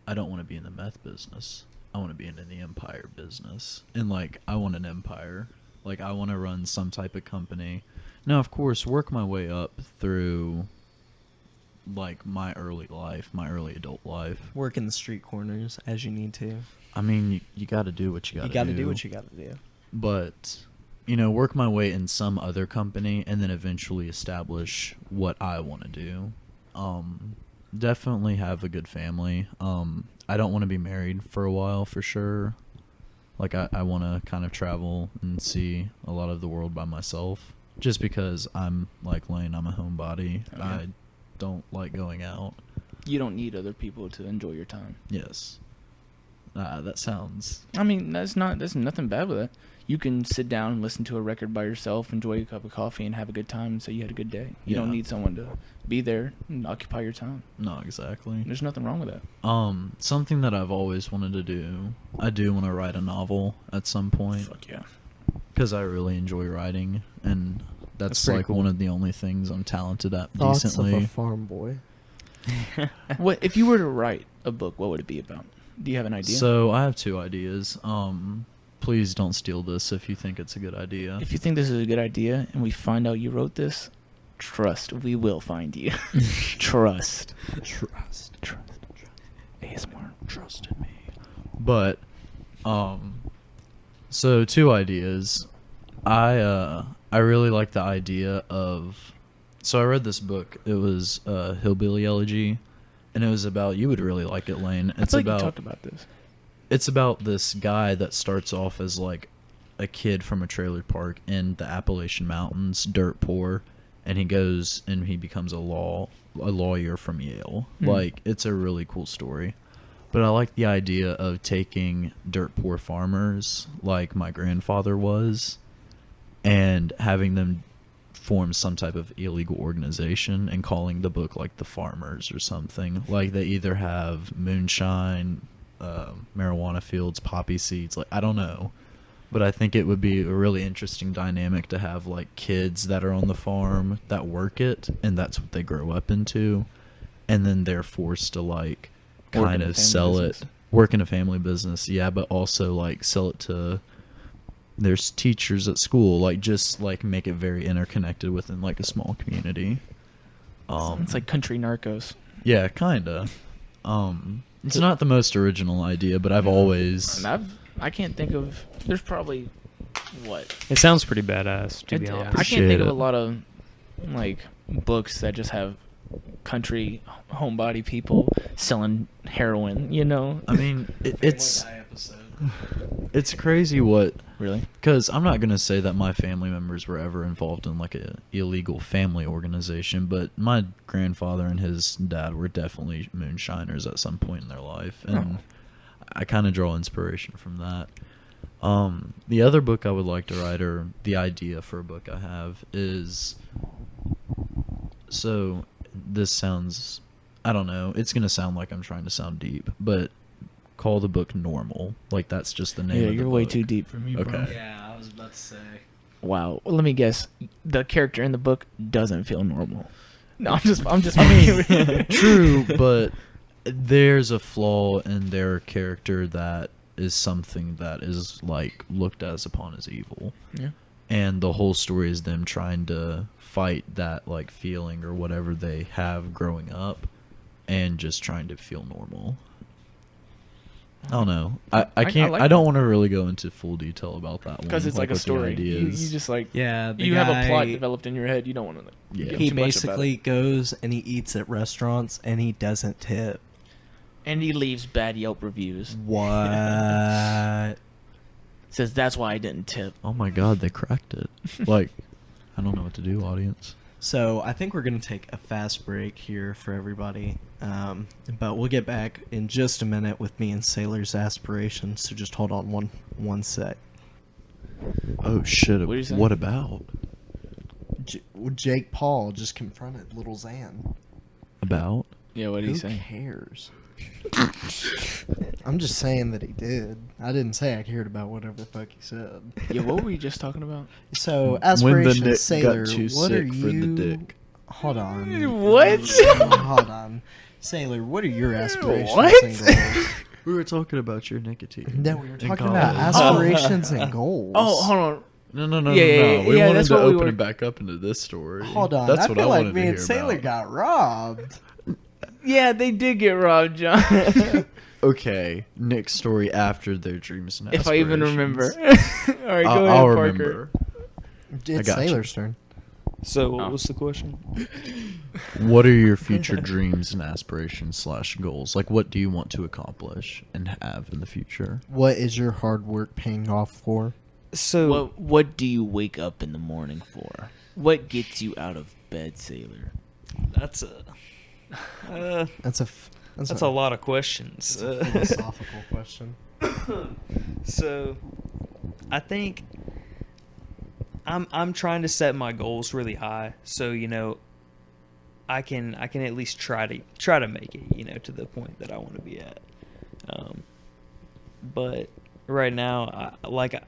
I don't want to be in the meth business. I want to be in the empire business. And, like, I want an empire. Like, I want to run some type of company. Now, of course, work my way up through, like, my early adult life. Work in the street corners as you need to. I mean, you got to do what you got to do. You got to do what you got to do. But, you know, work my way in some other company and then eventually establish what I want to do. Definitely have a good family. I don't want to be married for a while for sure. Like, I want to kind of travel and see a lot of the world by myself. Just because I'm like Lane, I'm a homebody. Oh, yeah. I don't like going out. You don't need other people to enjoy your time. Yes. That sounds... I mean, there's nothing bad with it. You can sit down and listen to a record by yourself, enjoy a cup of coffee, and have a good time, and say you had a good day. You don't Yeah. need someone to be there and occupy your time. No, exactly. There's nothing wrong with that. Something that I've always wanted to do, I do want to write a novel at some point. Fuck yeah. Because I really enjoy writing, and that's pretty like cool. one of the only things I'm talented at Thoughts decently. of a farm boy. What if you were to write a book? What would it be about? Do you have an idea? So I have 2 ideas. Please don't steal this if you think it's a good idea. if you think this is a good idea, and we find out you wrote this, trust, we will find you. Trust. Trust. ASMR. Trust in me. But, so 2 ideas. I really like the idea of. So I read this book. It was Hillbilly Elegy, and it was about. You would really like it, Lane. I It's feel like about. you talked about this. It's about this guy that starts off as like a kid from a trailer park in the Appalachian Mountains, dirt poor, and he goes and he becomes a lawyer from Yale. Like, it's a really cool story. But I like the idea of taking dirt poor farmers like my grandfather was and having them form some type of illegal organization and calling the book like The Farmers or something. Like, they either have moonshine, marijuana fields, poppy seeds, like, I don't know, but I think it would be a really interesting dynamic to have like kids that are on the farm that work it, and that's what they grow up into, and then they're forced to like Work kind in a of family sell business. it, work in a family business, yeah, but also like sell it to there's teachers at school, like just like make it very interconnected within like a small community. It's like country narcos. Yeah, kinda. It's not the most original idea, but I've always. And I can't think of. There's probably what. It sounds pretty badass, to be I honest. can't Appreciate think of it. a lot of like books that just have country homebody people selling heroin. You know. I mean, it's crazy what. Really. Because I'm not gonna say that my family members were ever involved in like a illegal family organization, but my grandfather and his dad were definitely moonshiners at some point in their life, and I kind of draw inspiration from that. The other book I would like to write, or the idea for a book I have, is so this sounds, I don't know, it's gonna sound like I'm trying to sound deep, but call the book Normal. Like that's just the name. Yeah, of the you're way book. too deep for me, bro. Okay. Yeah, I was about to say. Wow. Well, let me guess. The character in the book doesn't feel normal. No, I'm just. I mean, true, but there's a flaw in their character that is something that is like looked as upon as evil. Yeah. And the whole story is them trying to fight that like feeling or whatever they have growing up and just trying to feel normal. I don't know. I can't. like I don't that. want to really go into full detail about that one Because it's like a what the story. idea You is. just like. Yeah, You have a plot developed in your head. You don't want to. Yeah. He too much about basically goes and he eats at restaurants and he doesn't tip. And he leaves bad Yelp reviews. What? Says that's why I didn't tip. Oh my God, they cracked it. Like, I don't know what to do, audience. So I think we're going to take a fast break here for everybody. But we'll get back in just a minute with me and Sailor's aspirations. So just hold on one sec. Oh shit! What are you saying? What about? Jake Paul just confronted Little Xan. About? Yeah, what do Who you say? cares? I'm just saying that he did. I didn't say I cared about whatever the fuck he said. Yeah, what were you just talking about? So When the aspirations, dick Sailor. got too What are sick you? for the dick. Hold on. What? Hold on, Sailor. What are your aspirations What? and goals? We were talking about your nicotine. No, we were in talking about college. aspirations and goals. Oh, hold on. No. Yeah, We yeah, wanted that's to what we open were- it back up into this story. Hold on. That's I what feel I like wanted me to and hear Sailor about. got robbed. Yeah, they did get robbed, John. Okay, Nick's story after their dreams and If I even aspirations. remember. All right, go ahead, I'll Parker. remember. It's got you. Sailor's turn. So what Oh. was the question? What are your future dreams and aspirations / goals? Like, what do you want to accomplish and have in the future? What is your hard work paying off for? So What do you wake up in the morning for? What gets you out of bed, Sailor? that's a That's a lot of questions. That's a philosophical question. So I think I'm trying to set my goals really high, so I can at least try to make it, to the point that I want to be at. But right now,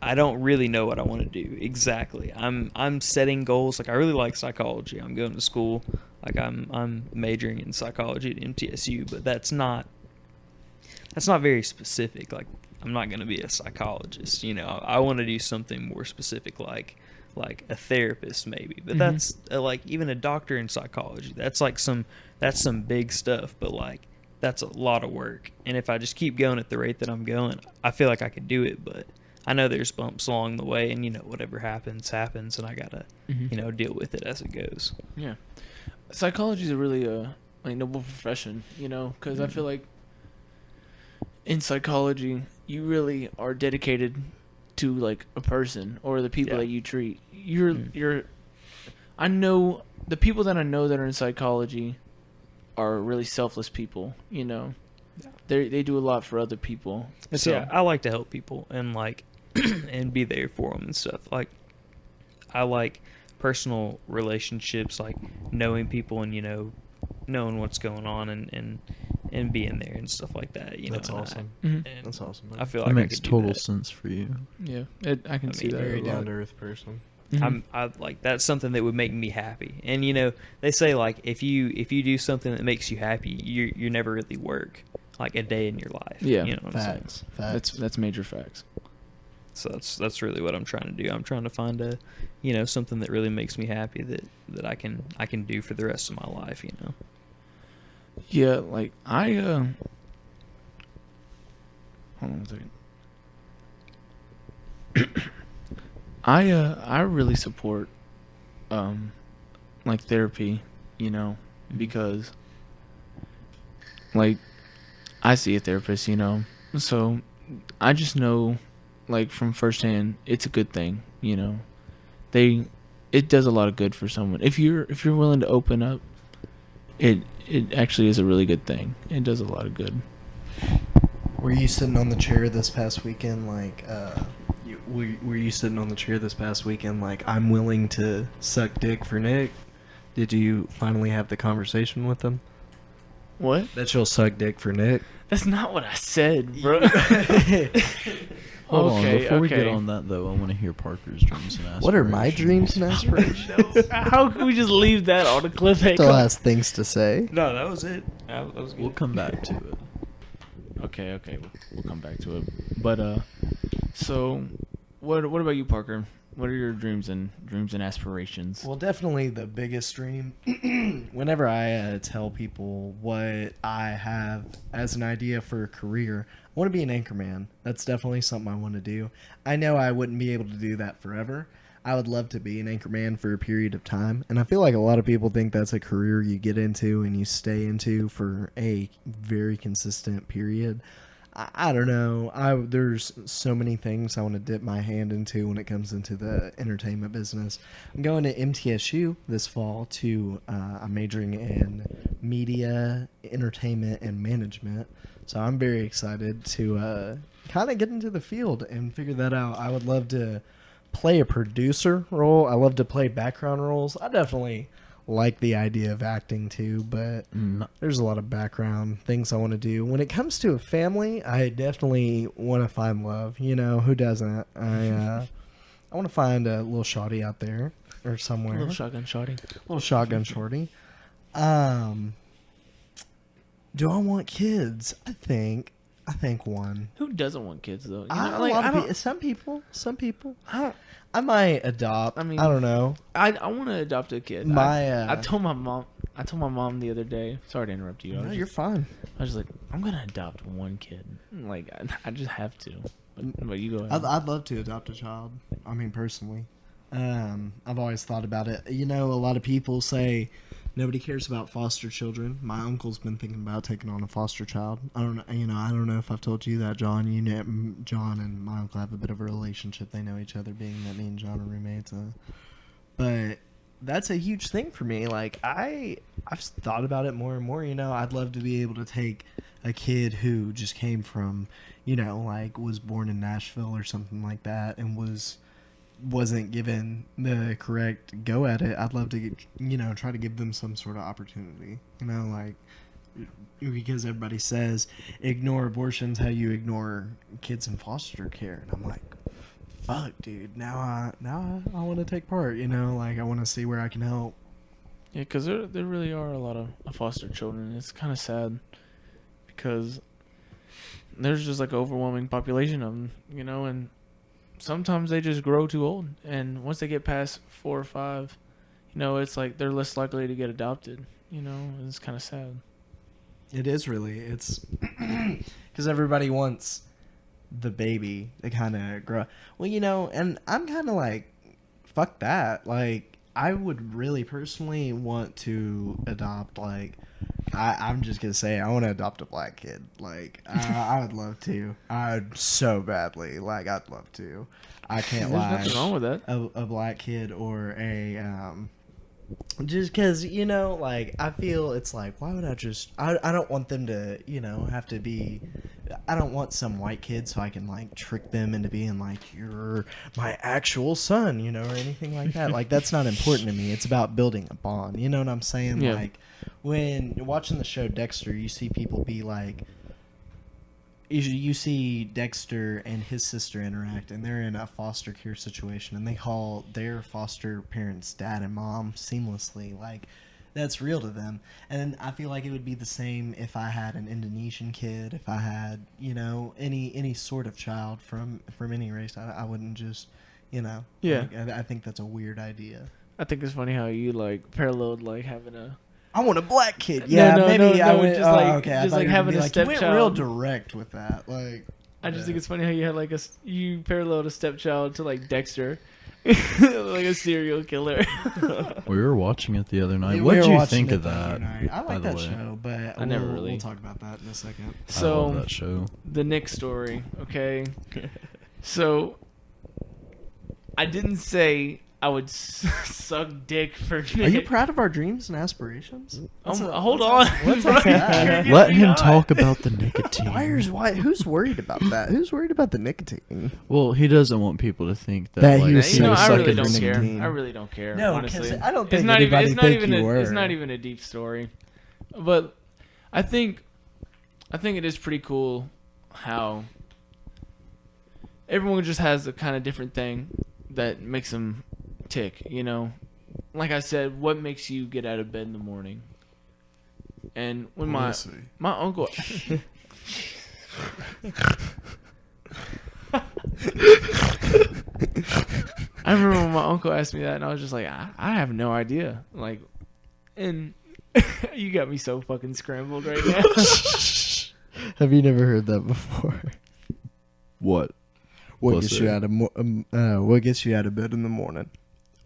I don't really know what I want to do exactly. I'm setting goals. Like, I really like psychology. I'm going to school. Like, I'm majoring in psychology at MTSU, but that's not very specific. Like, I'm not going to be a psychologist. I want to do something more specific, like a therapist maybe. But that's like even a doctor in psychology. That's some big stuff. But like, that's a lot of work. And if I just keep going at the rate that I'm going, I feel like I could do it. But I know there's bumps along the way, and whatever happens, and I gotta deal with it as it goes. Yeah. Psychology is a really noble profession, because I feel like in psychology you really are dedicated to like a person or the people Yeah. that you treat. I know the people that I know that are in psychology are really selfless people, They do a lot for other people. So yeah, I like to help people and like and be there for them and stuff. Like, I like personal relationships, like knowing people and knowing what's going on and being there and stuff like that. That's and awesome. Mhm. and That's awesome. I feel That like makes I could do total that. sense for you. Yeah, I can see mean, that. Very a lot. down to earth person. Mhm. I like that's something that would make me happy. And they say like if you do something that makes you happy, you never really work like a day in your life. Yeah. You know what I'm saying? Facts. That's major facts. So that's really what I'm trying to do. I'm trying to find something that really makes me happy that I can do for the rest of my life. Yeah, like I hold on a second. I really support like therapy, because like I see a therapist, so I just know like from firsthand it's a good thing, it does a lot of good for someone. If you're willing to open up, it actually is a really good thing. It does a lot of good. Were you sitting on the chair this past weekend like were you sitting on the chair this past weekend like I'm willing to suck dick for Nick? Did you finally have the conversation with them? What? That you'll suck dick for Nick? That's not what I said, bro. Hold on, Okay, before we get okay. on that though, I want to hear Parker's dreams and aspirations. What are my dreams and aspirations? How can we just leave that on a cliffhanger? Still has things to say. No, that was it. That was good. We'll come back to it. Okay, we'll come back to it. But so what about you, Parker? What are your dreams and aspirations? Well, definitely the biggest dream. Whenever I tell people what I have as an idea for a career, I want to be an anchorman. That's definitely something I want to do. I know I wouldn't be able to do that forever. I would love to be an anchorman for a period of time. And I feel like a lot of people think that's a career you get into and you stay into for a very consistent period. I don't know. There's so many things I want to dip my hand into when it comes into the entertainment business. I'm going to MTSU this fall to I'm majoring in media, entertainment, and management. So I'm very excited to kind of get into the field and figure that out. I would love to play a producer role. I love to play background roles. I definitely like the idea of acting too, but there's a lot of background things I want to do. When it comes to a family, I definitely want to find love. You know, who doesn't? I want to find a little shawty out there or somewhere. Little shotgun shorty. Little shotgun shorty. Do I want kids? I think one. Who doesn't want kids though? Some people. I might adopt. I don't know. I want to adopt a kid. I told my mom. I told my mom the other day. Sorry to interrupt you. No, you're fine. I was just like, I'm gonna adopt one kid. Like, I just have to. But you go ahead. I'd love to adopt a child. I mean, personally, I've always thought about it. You know, a lot of people say nobody cares about foster children. My uncle's been thinking about taking on a foster child. I don't know. You know, I don't know if I've told you that, John. You know, John and my uncle have a bit of a relationship. They know each other, being that me and John are roommates. But that's a huge thing for me. Like, I've thought about it more and more. You know, I'd love to be able to take a kid who just came from, you know, like was born in Nashville or something like that, and wasn't given the correct go at it. I'd love to get, you know, try to give them some sort of opportunity. You know, like, because everybody says ignore abortions how you ignore kids in foster care, and I'm like, fuck, dude. Now I want to take part. You know, like, I want to see where I can help. Yeah, because there really are a lot of foster children. It's kind of sad because there's just like an overwhelming population of them, you know, and sometimes they just grow too old. And once they get past 4 or 5, you know, it's like they're less likely to get adopted, you know, and it's kind of sad. It is really. It's because everybody wants the baby to kind of grow. Well, you know, and I'm kind of like, fuck that. Like, I would really personally want to adopt, like, I'm just going to say, I want to adopt a black kid. Like, I would love to. I'd so badly. Like, I'd love to. I can't lie. There's nothing wrong with that. A black kid or a, just because, you know, like, I feel it's like, why would I just, I don't want them to, you know, have to be, I don't want some white kid so I can, like, trick them into being like, you're my actual son, you know, or anything like that. Like, that's not important to me. It's about building a bond. You know what I'm saying? Yeah. Like, when you're watching the show Dexter, you see people be like, you see Dexter and his sister interact, and they're in a foster care situation, and they call their foster parents dad and mom seamlessly. Like, that's real to them. And I feel like it would be the same if I had an Indonesian kid, if I had, you know, any sort of child from any race. I wouldn't just, you know. Yeah. Like, I think that's a weird idea. I think it's funny how you, like, paralleled, like, having a... I want a black kid. Yeah, No, maybe no, I no, went. just Oh, like- okay. I just thought like you were having gonna a be like, you went real stepchild. direct with that. Like, I just think it's funny how you had, like, you paralleled a stepchild to, like, Dexter. Like a serial killer. We were watching it the other night. we What were did you watching think it of the other that? night. I by like the that way? show, but I never we'll really- We'll talk about that in a second. I love So, that show. the Nick story, okay? So, I didn't say I would suck dick for. Are you proud of our dreams and aspirations? Hold on. What's up with that? You're getting Let me him hot. talk about the nicotine. Who's worried about that? Who's worried about the nicotine? Well, he doesn't want people to think that, That like, he was You know, so I really sucking don't for care. nicotine. I really don't care. No, honestly, 'cause I don't it's think not even. anybody It's not think even. you were. It's not even a deep story, but I think it is pretty cool how everyone just has a kind of different thing that makes them tick. You know, like I said, what makes you get out of bed in the morning? And when my uncle. I remember when my uncle asked me that, and I was just like, I have no idea. Like, and you got me so fucking scrambled right now. Have you never heard that before? what? What What's gets you it? out of what gets you out of bed in the morning?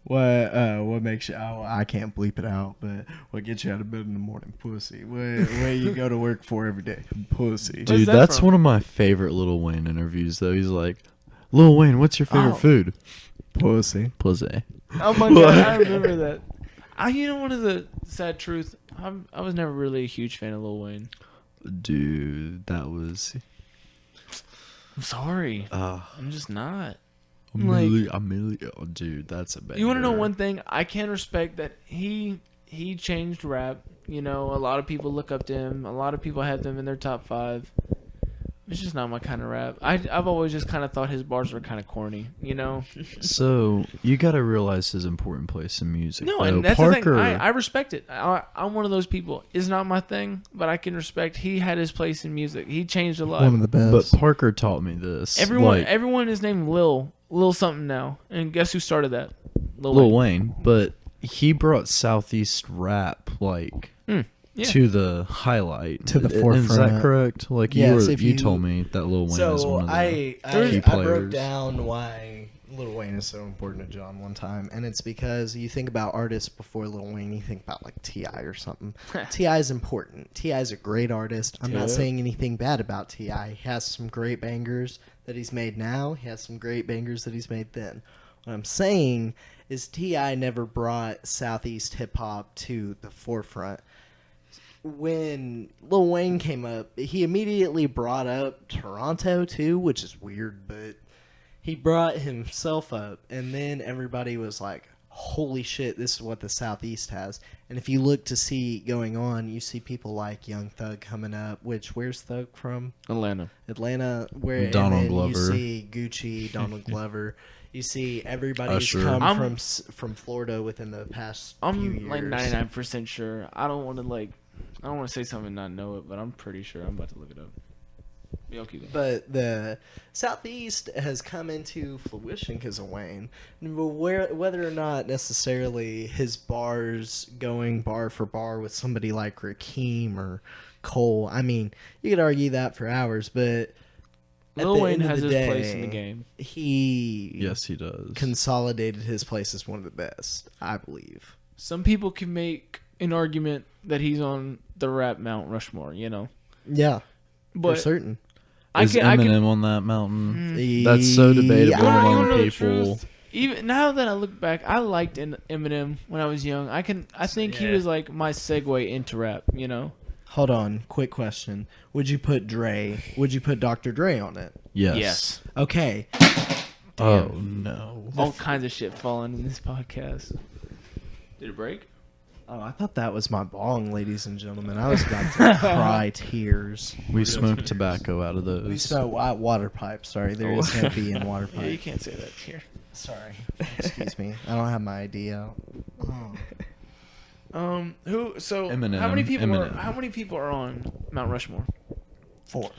What makes you? Oh, I can't bleep it out. But what gets you out of bed in the morning? Pussy. What you go to work for every day? Pussy. Where's Dude, that that's from? one of my favorite Lil Wayne interviews, though. He's like, Lil Wayne, what's your favorite Oh. food? Pussy. Pussy. Oh my god, I remember that. You know, one of the sad truth, I was never really a huge fan of Lil Wayne. Dude, that was... I'm sorry. I'm just not. A Like- million. Oh, dude, that's a banger. You want to know one thing? I can respect that he changed rap. You know, a lot of people look up to him. A lot of people have them in their top 5. It's just not my kind of rap. I've always just kind of thought his bars were kind of corny. You know? So, you gotta realize his important place in music. No, though. and that's Parker, the thing. I respect it. I'm one of those people. It's not my thing, but I can respect. He had his place in music. He changed a lot. One of the best. But Parker taught me this. Everyone is named Lil something now, and guess who started that? Lil Wayne. But he brought Southeast rap, like... Yeah. to the highlight, To the Is that forefront. correct? Like Yes, you, if you you- told me that Lil Wayne is So one of the I key broke players. down why Lil Wayne is so important to John one time, and it's because you think about artists before Lil Wayne, you think about like T.I. or something. T.I. is important. T.I. is a great artist. I'm not Yeah. saying anything bad about T.I. He has some great bangers that he's made now. He has some great bangers that he's made then. What I'm saying is T.I. never brought Southeast hip hop to the forefront. When Lil Wayne came up, he immediately brought up Toronto too, which is weird, but he brought himself up, and then everybody was like, holy shit, this is what the Southeast has. And if you look to see going on, you see people like Young Thug coming up, which, where's Thug from? Atlanta. Atlanta, where Donald and then Glover. You see Gucci, Donald Glover. You see everybody who's Usher. come from Florida within the past few I'm years. like 99% sure. I don't want to say something and not know it, but I'm pretty sure. I'm about to look it up. Y'all keep going. But the Southeast has come into fruition because of Wayne. Whether or not necessarily his bars going bar for bar with somebody like Rakim or Cole, I mean, you could argue that for hours, but at Lil the Wayne end of has the his place in the day, game. He Yes, he does. consolidated his place as one of the best, I believe. Some people can make an argument that he's on the rap Mount Rushmore, you know. Yeah, for But certain. Is Eminem on that mountain? That's so debatable You wanna among know the people. truth? Even now that I look back, I liked Eminem when I was young. I think he Yeah. was like my segue into rap, you know. Hold on, quick question. Would you put Dr. Dre on it? Yes. Okay. Oh no. All kinds of shit falling in this podcast. Did it break? Oh, I thought that was my bong, ladies and gentlemen. I was about to cry tears. We smoke tobacco out of those. We smell water pipe. Sorry, there is no B in water Yeah, you pipe. can't say that here. Sorry. Excuse me. I don't have my ID out. Who? So Eminem, how many people? Eminem. How many people are on Mount Rushmore? 4.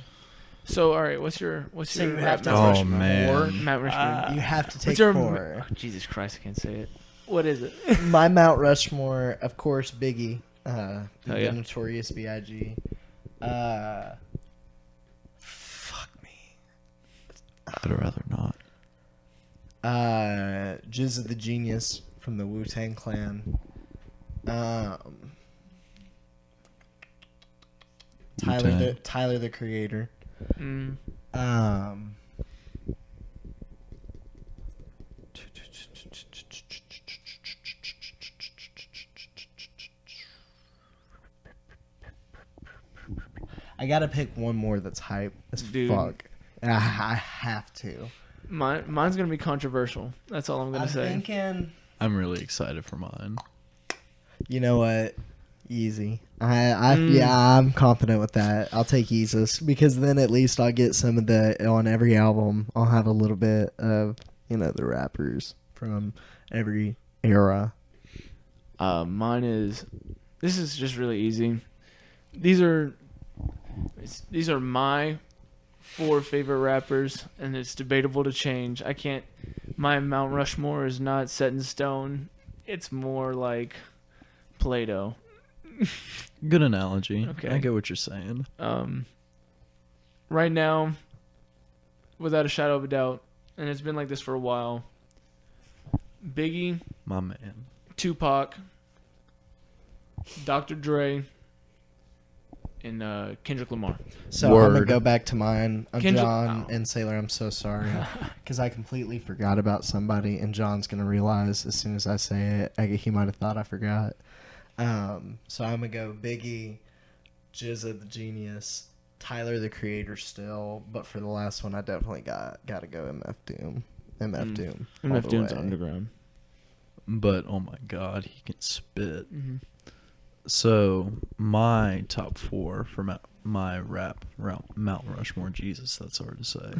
So all right, what's your So you rap have to Mount Oh, Rushmore? man. Mount Rushmore. You have to take What's your 4. Oh, Jesus Christ, I can't say it. What is it? My Mount Rushmore, of course, Biggie. Oh, The yeah. Notorious B.I.G. Fuck me. I'd rather not. Jizza the Genius from the Wu-Tang Clan. Wu-Tang. Tyler the Creator. Mm. I gotta pick one more that's hype as Dude. fuck. I have to. Mine's gonna be controversial. That's all I'm gonna say. Thinking. I'm really excited for mine. You know what? Easy. Yeah, I'm confident with that. I'll take Yeezus because then at least I'll get some of the on every album. I'll have a little bit of the rappers from every era. Mine is. This is just really easy. These are my 4 favorite rappers, and it's debatable to change. I can't. My Mount Rushmore is not set in stone. It's more like Play-Doh. Good analogy. Okay. I get what you're saying. Right now, without a shadow of a doubt, and it's been like this for a while. Biggie, My man. Tupac, Dr. Dre, and Kendrick Lamar. So I'm gonna Word. go back to mine. I'm Kendrick- John oh. and Sailor. I'm so sorry because I completely forgot about somebody, and John's gonna realize as soon as I say it. He might have thought I forgot. So I'm gonna go Biggie, Jizza the Genius, Tyler the Creator still, but for the last one, I definitely gotta go MF Doom. MF Doom. all MF the Doom's way. underground. But oh my god, he can spit. Mm-hmm. So my top 4 for my Mount Rushmore. Jesus, that's hard to say.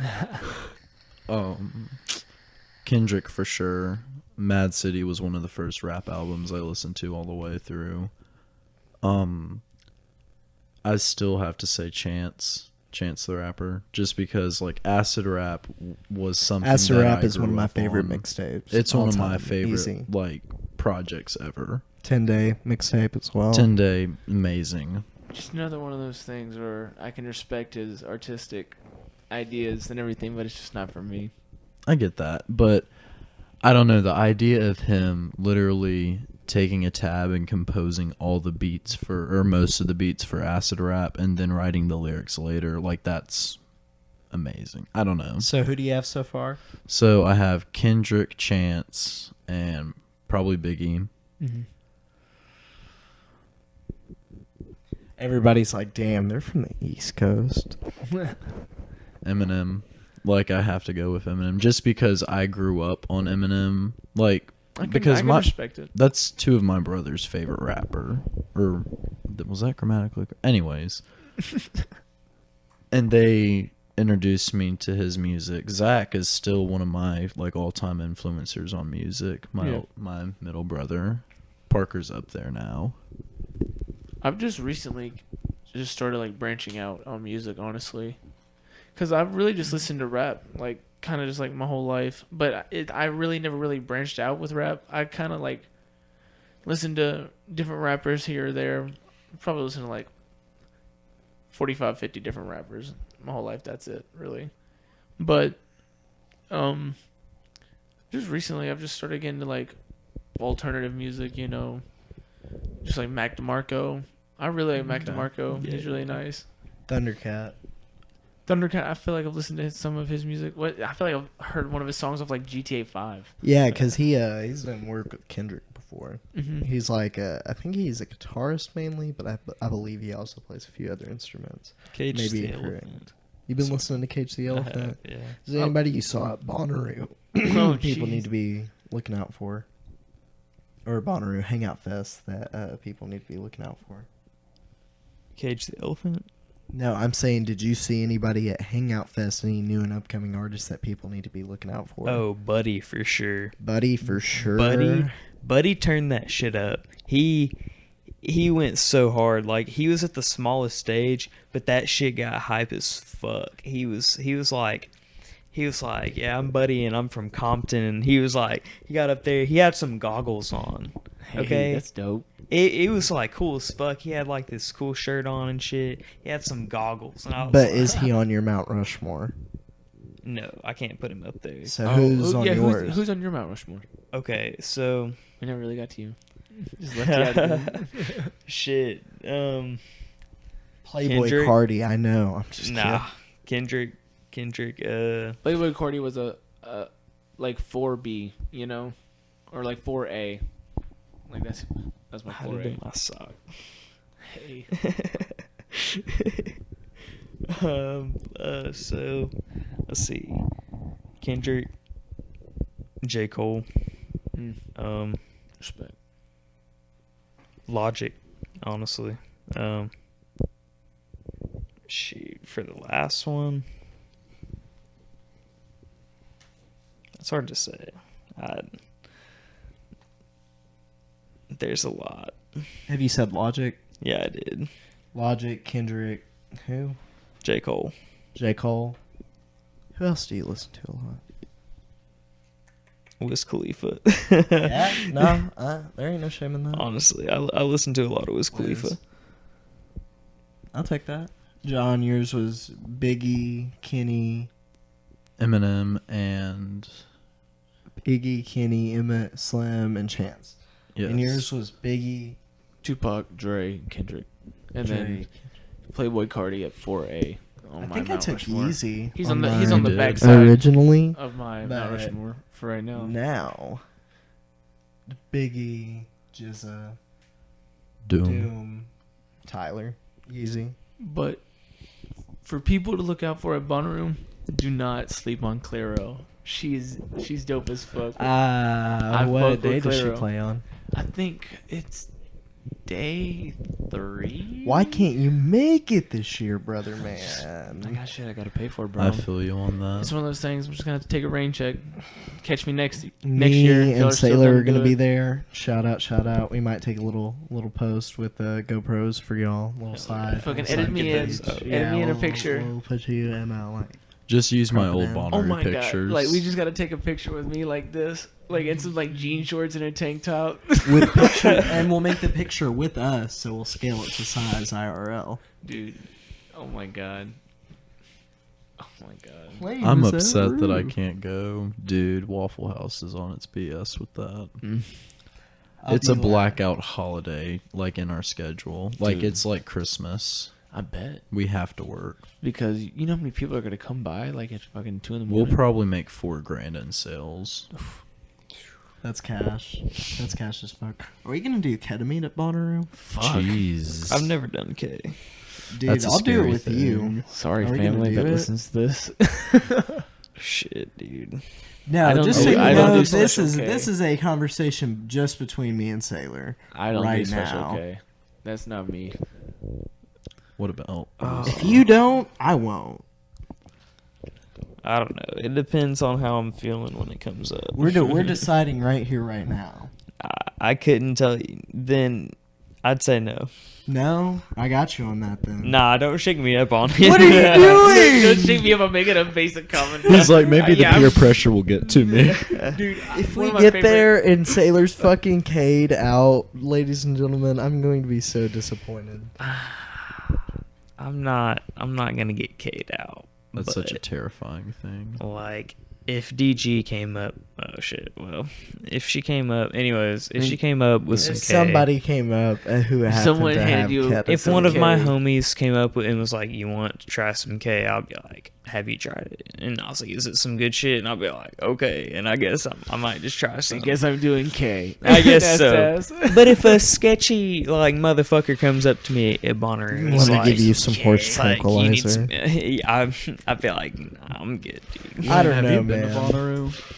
Kendrick for sure. Mad City was one of the first rap albums I listened to all the way through. I still have to say Chance the Rapper, just because like Acid Rap was something. Acid that Rap I is one of grew my up favorite on. mixtapes. It's one all of my time. favorite Easy. like projects ever. 10-day mixtape as well. 10-day, amazing. Just another one of those things where I can respect his artistic ideas and everything, but it's just not for me. I get that, but I don't know, the idea of him literally taking a tab and composing all the beats or most of the beats for Acid Rap and then writing the lyrics later, like that's amazing. I don't know. So who do you have so far? So I have Kendrick, Chance, and probably Biggie. Mm-hmm. Everybody's like, damn, they're from the East Coast. Eminem. Like, I have to go with Eminem just because I grew up on Eminem. Like, because I can my respect it. that's 2 of my brother's favorite rapper. Or was that grammatically? Anyways. And they introduced me to his music. Zach is still one of my like all-time influencers on music. My middle brother. Parker's up there now. I've just recently just started like branching out on music, honestly, because I've really just listened to rap like kind of just like my whole life, but I really never really branched out with rap. I kind of like listened to different rappers here or there. Probably listened to like 45, 50 different rappers my whole life. That's it, really. But just recently I've just started getting to like alternative music, you know, just like Mac DeMarco. I really like Mac Okay. DeMarco. Yeah. He's really nice. Thundercat. Thundercat, I feel like I've listened to some of his music. I feel like I've heard one of his songs off like GTA 5. Yeah, because he's done work with Kendrick before. Mm-hmm. He's like I think he's a guitarist mainly, but I believe he also plays a few other instruments. Cage Maybe the incorrect. Elephant. You've been listening to Cage the I Elephant? have, yeah. Is there anybody you saw at Bonnaroo Oh, people jeez. need to be looking out for? Or Bonnaroo Hangout Fest that people need to be looking out for? Cage the Elephant. No, I'm saying, did you see anybody at Hangout Fest, any new and upcoming artists that people need to be looking out for? Oh, Buddy for sure. Buddy for sure. Buddy turned that shit up. He went so hard. Like he was at the smallest stage, but that shit got hype as fuck. He was like, yeah, I'm Buddy and I'm from Compton. And he was like, he got up there. He had some goggles on. Okay, that's dope. It was like cool as fuck. He had like this cool shirt on and shit. He had some goggles. And I was But like, is he on your Mount Rushmore? No, I can't put him up there. So who's on yours? Who's on your Mount Rushmore? Okay, so We never really got to you. Just left you out. shit. Playboy Kendrick? Cardi, I know. I'm just Nah, kidding. Kendrick. Playboy Cardi was a like 4B, you know, or like 4A. Like that's my Had it in 4A. my sock. Hey. So let's see. Kendrick, J. Cole, Respect. Logic, honestly. Shoot, for the last one, it's hard to say. There's a lot. Have you said Logic? Yeah, I did. Logic, Kendrick, who? J. Cole. J. Cole. Who else do you listen to a lot? Wiz Khalifa. Yeah, no, there ain't no shame in that. Honestly, I listen to a lot of Wiz Khalifa. Wiz. I'll take that. John, yours was Biggie, Kenny, Eminem and Emmett, Slim, and Chance. yes. And yours was Biggie, Tupac, Dre, Kendrick, and then Drake. Playboy Cardi at 4A. On I my think I Mount took Rushmore. Easy. He's on the did. back side originally. of my but Mount Rushmore for right now. Now, Biggie, Jizza, Doom. Doom, Tyler, Easy. But for people to look out for at Bonnaroo, do not sleep on Clairo. She's dope as fuck. I What fuck day with does she Clairo. play on? I think it's day 3. Why can't you make it this year, brother I man? got shit I gotta pay for, bro. I feel you on It's that. one of those things. I'm just gonna have to take a rain check. Catch me next Me year. if y'all and still Sailor are do gonna be it. there. Shout out. We might take a little post with GoPros for y'all. Little side. Fucking little edit side me in. footage. Edit me in a we'll- picture. We'll put you in like. Just use my Crop it old in. Bonnaroo Oh my pictures. god! Like we just gotta take a picture with me like this, like in some like jean shorts and a tank top. with picture, and we'll make the picture with us, so we'll scale it to size IRL. Dude, oh my god. Oh my god. I'm upset that I can't go. Dude, Waffle House is on its BS with that. It's a blackout holiday, like in our schedule. Like Dude. it's like Christmas. I bet. We have to work. Because you know how many people are gonna come by like at fucking 2 in the We'll morning. probably make $4,000 in sales. That's cash. That's cash as fuck. Are we gonna do ketamine at Bonnaroo? Jeez. I've never done K. Dude, That's a I'll do it scary with thing. you. Sorry, Are we gonna family do that it? listens to this. Shit, dude. No, I don't just do- so you I don't know, do this Special is K. this is a conversation just between me and Sailor. I don't Right do Special now. K. That's not me. What about? If you don't, I won't. I don't know. It depends on how I'm feeling when it comes up. We're deciding right here, right now. I couldn't tell you. Then I'd say no. No, I got you on that then. Nah, don't shake me up on it. What are you doing? Don't shake me if I'm making a basic comment. He's like, maybe the Yeah, peer I'm- pressure will get to me. Dude, If one we of my get favorite- there and Sailor's fucking K'd out, ladies and gentlemen, I'm going to be so disappointed. I'm not gonna get K'd out. That's such a but, terrifying thing. like, if DG came up, oh shit. Well, if she came up, anyways, if I mean, she came up with some If K, somebody came up who happened Someone to handed have you- ketamine. if some one of my K. homies came up with and was like, "You want to try some K?" I'll be like, "Have you tried it?" And I was like, "Is it some good shit?" And I'll be like, "Okay." And I guess I might just try I some. guess I'm doing K. I guess That's so. ass. But if a sketchy like motherfucker comes up to me at Bonnaroo, and I is wanna like, give you some horse it's like, you need tranquilizer. some- I feel like nah, I'm good, dude. I don't Have know, you been to man. Bonnaroo?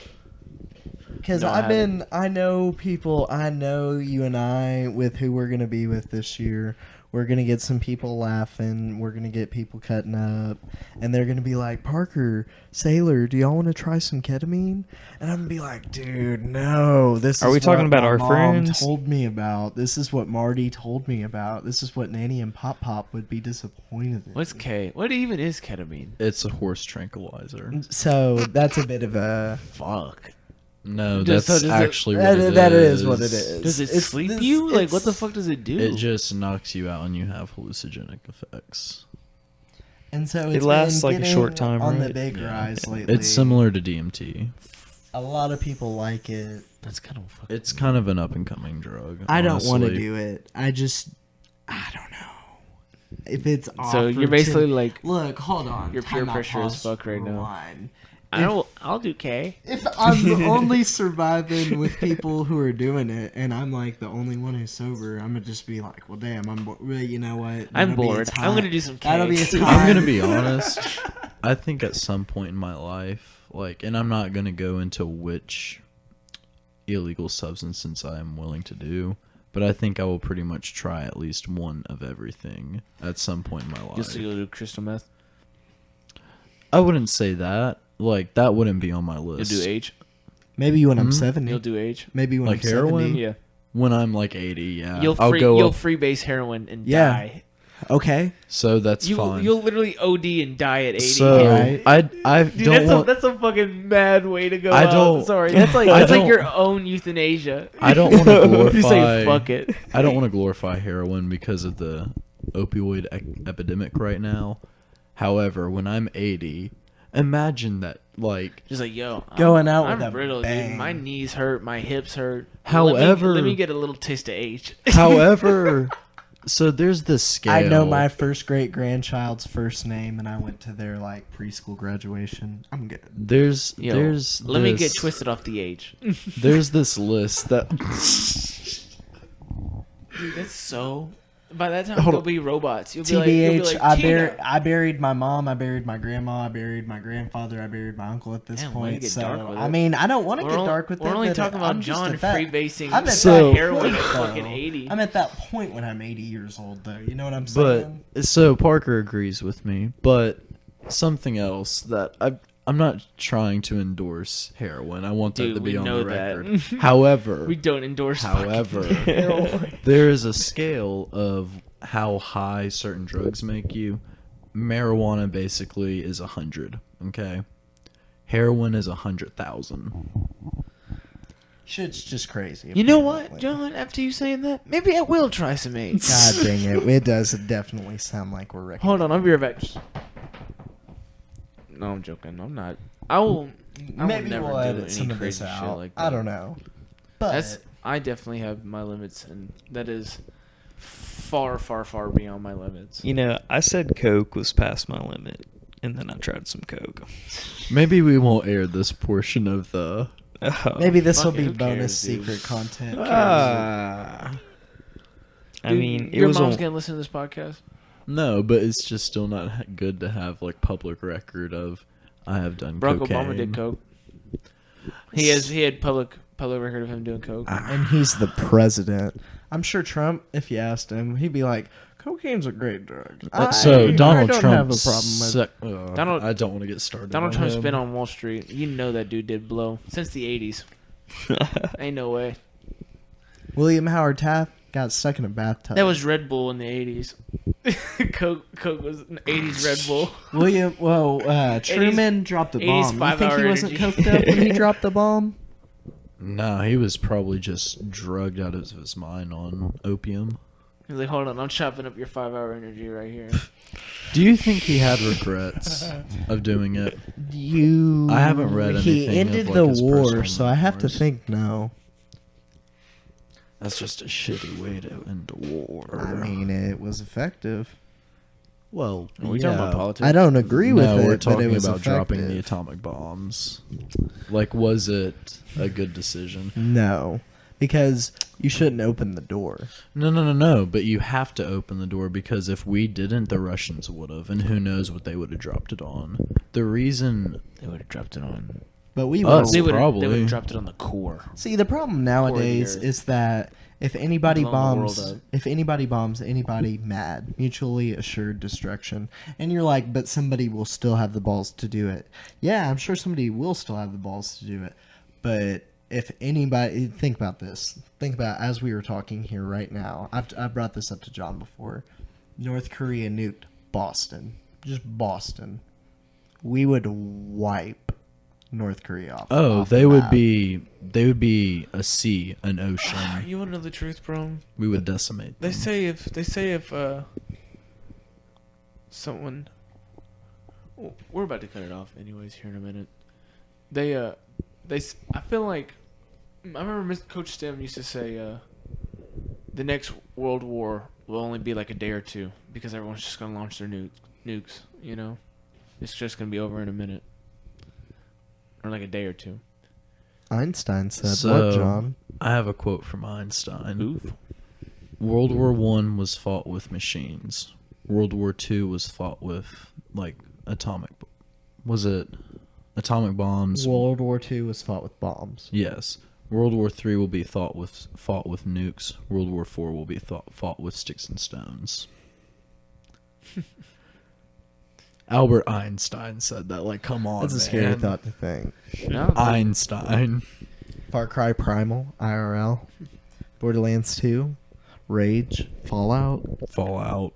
Because No, I I know people, I know you and I with who we're going to be with this year. We're going to get some people laughing. We're going to get people cutting up. And they're going to be like, Parker, Sailor, do y'all want to try some ketamine? And I'm going to be like, dude, no. This Are is we talking what about my our mom friends? told me about. This is what Marty told me about. This is what Nanny and Pop Pop would be disappointed in. What's K? What even is ketamine? It's a horse tranquilizer. So that's a bit of a... Fuck. No, Does- that's so does it- actually what it is. That is what it is. Does it It's sleep this- you? Like, what the it's- fuck does it do? It just knocks you out and you have hallucinogenic effects. And so It it's lasts been like a short getting time, on the right? big Yeah. rise lately. It's similar to DMT. A lot of people like it. That's kind of fucking. It's kind of an up and coming drug. I don't want to honestly. do it. I don't know. If it's So you're offered basically to- like. look, hold on. You're Time peer out, pressure as pause, fuck right now. rewind. I'll do K. If I'm only surviving with people who are doing it, and I'm like the only one who's sober, I'm gonna just be like, well, damn, I'm bored. Well, you know what? I'm That'll be a bored. time- I'm gonna do some K. That'll be a time. I'm gonna be honest. I think at some point in my life, like, and I'm not gonna go into which illegal substance I am willing to do, but I think I will pretty much try at least one of everything at some point in my life. You'll do crystal meth. I wouldn't say that. Like, that wouldn't be on my You'll list. do H. Maybe when I'm Hmm? 70. You'll do H. Maybe when Like I'm heroin? 70. Yeah. When I'm like 80, yeah. You'll I'll go up. freebase heroin and Yeah. die. Okay. So that's fine. You'll literally OD and die at 80. So Right. I Dude, don't want that's a fucking mad way to go. I out. don't- Sorry, that's like I that's like don't- your own euthanasia. I don't want to glorify. You say fuck it. I don't want to glorify heroin because of the opioid epidemic right now. However, when I'm 80, imagine that, like, Just like yo, Going out I'm with a brittle, bang. dude. My knees hurt, my hips hurt. However- let me get a little taste of H. however, so there's this scale. I know my first great grandchild's first name, and I went to their like preschool graduation. I'm good. There's Yo, there's let me get this- twisted off the H. There's this list that Dude, that's so. By that time, Hold they'll on. be robots. You'll be like, you'll be TBH, like, I "Tina." buried my mom, I buried my grandma, I buried my grandfather, I buried my uncle at this Damn, why you point. get So dark with I it? mean, I don't want to We're get on- dark with it. We're only but talking about I'm just John at that- freebasing I'm at So- that heroin at point, fucking though. 80. I'm at that point when I'm 80 years old, though. You know what I'm but saying? so Parker agrees with me, but something else that I'm not trying to endorse heroin. I want that Dude, to be we on know the that. record. However, We don't endorse. However, fucking heroin. there is a scale of how high certain drugs make you. Marijuana basically is 100. Okay, heroin is 100,000. Shit's just crazy. You know what, apparently. John? After you saying that, maybe I will try some H. God dang it. It does definitely sound like we're wrecking. Hold on, I'll be right back. No, I'm joking. I'm not. I will Maybe never we'll do edit any some of this crazy shit out. like I that. don't know. But That's. I definitely have my limits, and that is far, far, far beyond my limits. You know, I said Coke was past my limit, and then I tried some Coke. Maybe we won't air this portion of the. maybe this will fuck it, be who bonus cares, dude? secret content. I Dude, mean, it your was mom's on, gonna listen to this podcast. No, but it's just still not good to have like public record of I have done Barack cocaine. Obama did coke. He had public record of him doing coke. And he's the president. I'm sure Trump, if you asked him, he'd be like, "Cocaine's a great drug." So Donald I don't Trump have a problem with. Donald- I don't want to get started. Donald on Trump's him. been on Wall Street. You know that dude did blow since the 80s. Ain't no way. William Howard Taft got stuck in a bathtub. That was Red Bull in the 80s. Coke was an 80s Red Bull. William. Well, Truman dropped the 80s bomb. You think 5-hour he wasn't energy. coked up when he dropped the bomb? No, he was probably just drugged out of his mind on opium. He's like, hold on, I'm chopping up your 5-hour energy right here. Do you think he had regrets of doing it? I haven't read He anything of, ended like, the his war, personal so I have to memoirs. think no. That's just a shitty way to end a war. I mean, it was effective. well, Are we talking about politics? I don't agree with no, it, we're but talking it was about dropping the effective. atomic bombs. Like, was it a good decision? No, because you shouldn't open the door. No. But you have to open the door because if we didn't, the Russians would have, and who knows what they would have dropped it on. The reason They would have dropped it on. But we Us. will. They would Probably. have dropped it on the core. See, the problem nowadays Earth. is that if anybody Blown the world bombs, up. if anybody bombs anybody, mad, mutually assured destruction. And you're like, but somebody will still have the balls to do it. Yeah, I'm sure somebody will still have the balls to do it. But if anybody, think about this. Think about as we were talking here right now. I've brought this up to John before. North Korea nuked Boston, just Boston. We would wipe North Korea off. off they the would map. be a sea, an ocean. You want to know the truth, bro? We would decimate They them. say if someone, well, we're about to cut it off anyways here in a minute. I feel like I remember Coach Stem used to say the next World War will only be like a day or two because everyone's just gonna launch their nukes. You know, it's just gonna be over in a minute. or like a day or two. Einstein said, So, "What, John?" I have a quote from Einstein. Oof. World War One was fought with machines. World War Two was fought with like was it atomic bombs? World War II was fought with bombs. Yes. World War Three will be fought with nukes. World War Four will be fought with sticks and stones. Albert Einstein said that. Like, come on, That's a man. scary thought to think. No, Einstein. Far Cry Primal, IRL, Borderlands 2, Rage, Fallout. Fallout.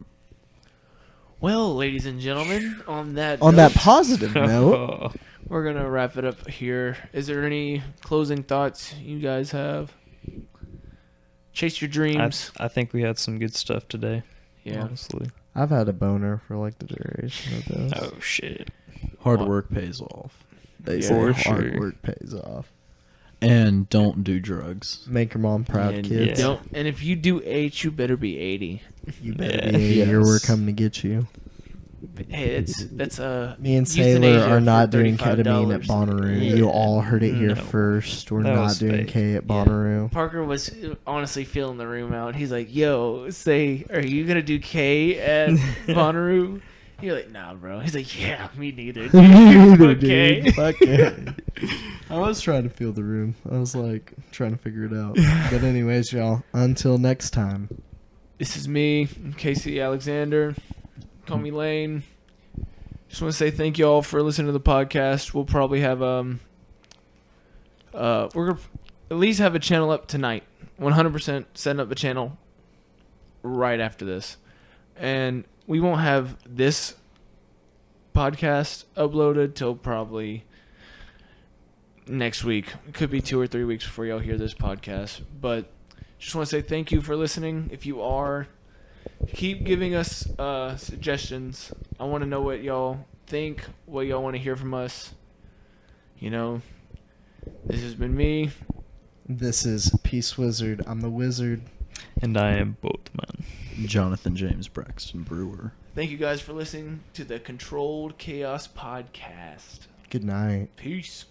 well, ladies and gentlemen, on that On note, that positive note, we're gonna wrap it up here. Is there any closing thoughts you guys have? Chase your dreams. I think we had some good stuff today. Yeah. Honestly. I've had a boner for like the duration of this. Oh shit. Hard What? work pays off. They Yeah. say For hard sure. work pays off. And don't do drugs. Make your mom proud, And kids. Yeah. and if you do 8, you better be 80. You better Yeah. be 80 or we're Yes. coming to get you. Hey, that's Me and euthanasia Sailor are for not doing $35. ketamine at Bonnaroo. Yeah. You all heard it here No. first. We're That not was doing fake. K at Yeah. Bonnaroo. Parker was honestly feeling the room out. He's like, "Yo, say, are you gonna do K at Bonnaroo?" You're like, "Nah, bro." He's like, "Yeah, me neither." Dude. Fuck K. Fuck it. I was trying to feel the room. I was like trying to figure it out. But anyways, y'all, until next time. This is me, Casey Alexander. Call me Lane. Just want to say thank you all for listening to the podcast. We'll probably have we're gonna at least have a channel up tonight. 100% setting up a channel right after this, and we won't have this podcast uploaded till probably next week. It could be 2 or 3 weeks before y'all hear this podcast, but just want to say thank you for listening. If you are, keep giving us suggestions. I want to know what y'all think, what y'all want to hear from us. You know, this has been me. This is Peace Wizard. I'm the wizard. And I am Boatman. Jonathan James Braxton Brewer. Thank you guys for listening to the Controlled Chaos Podcast. Good night. Peace.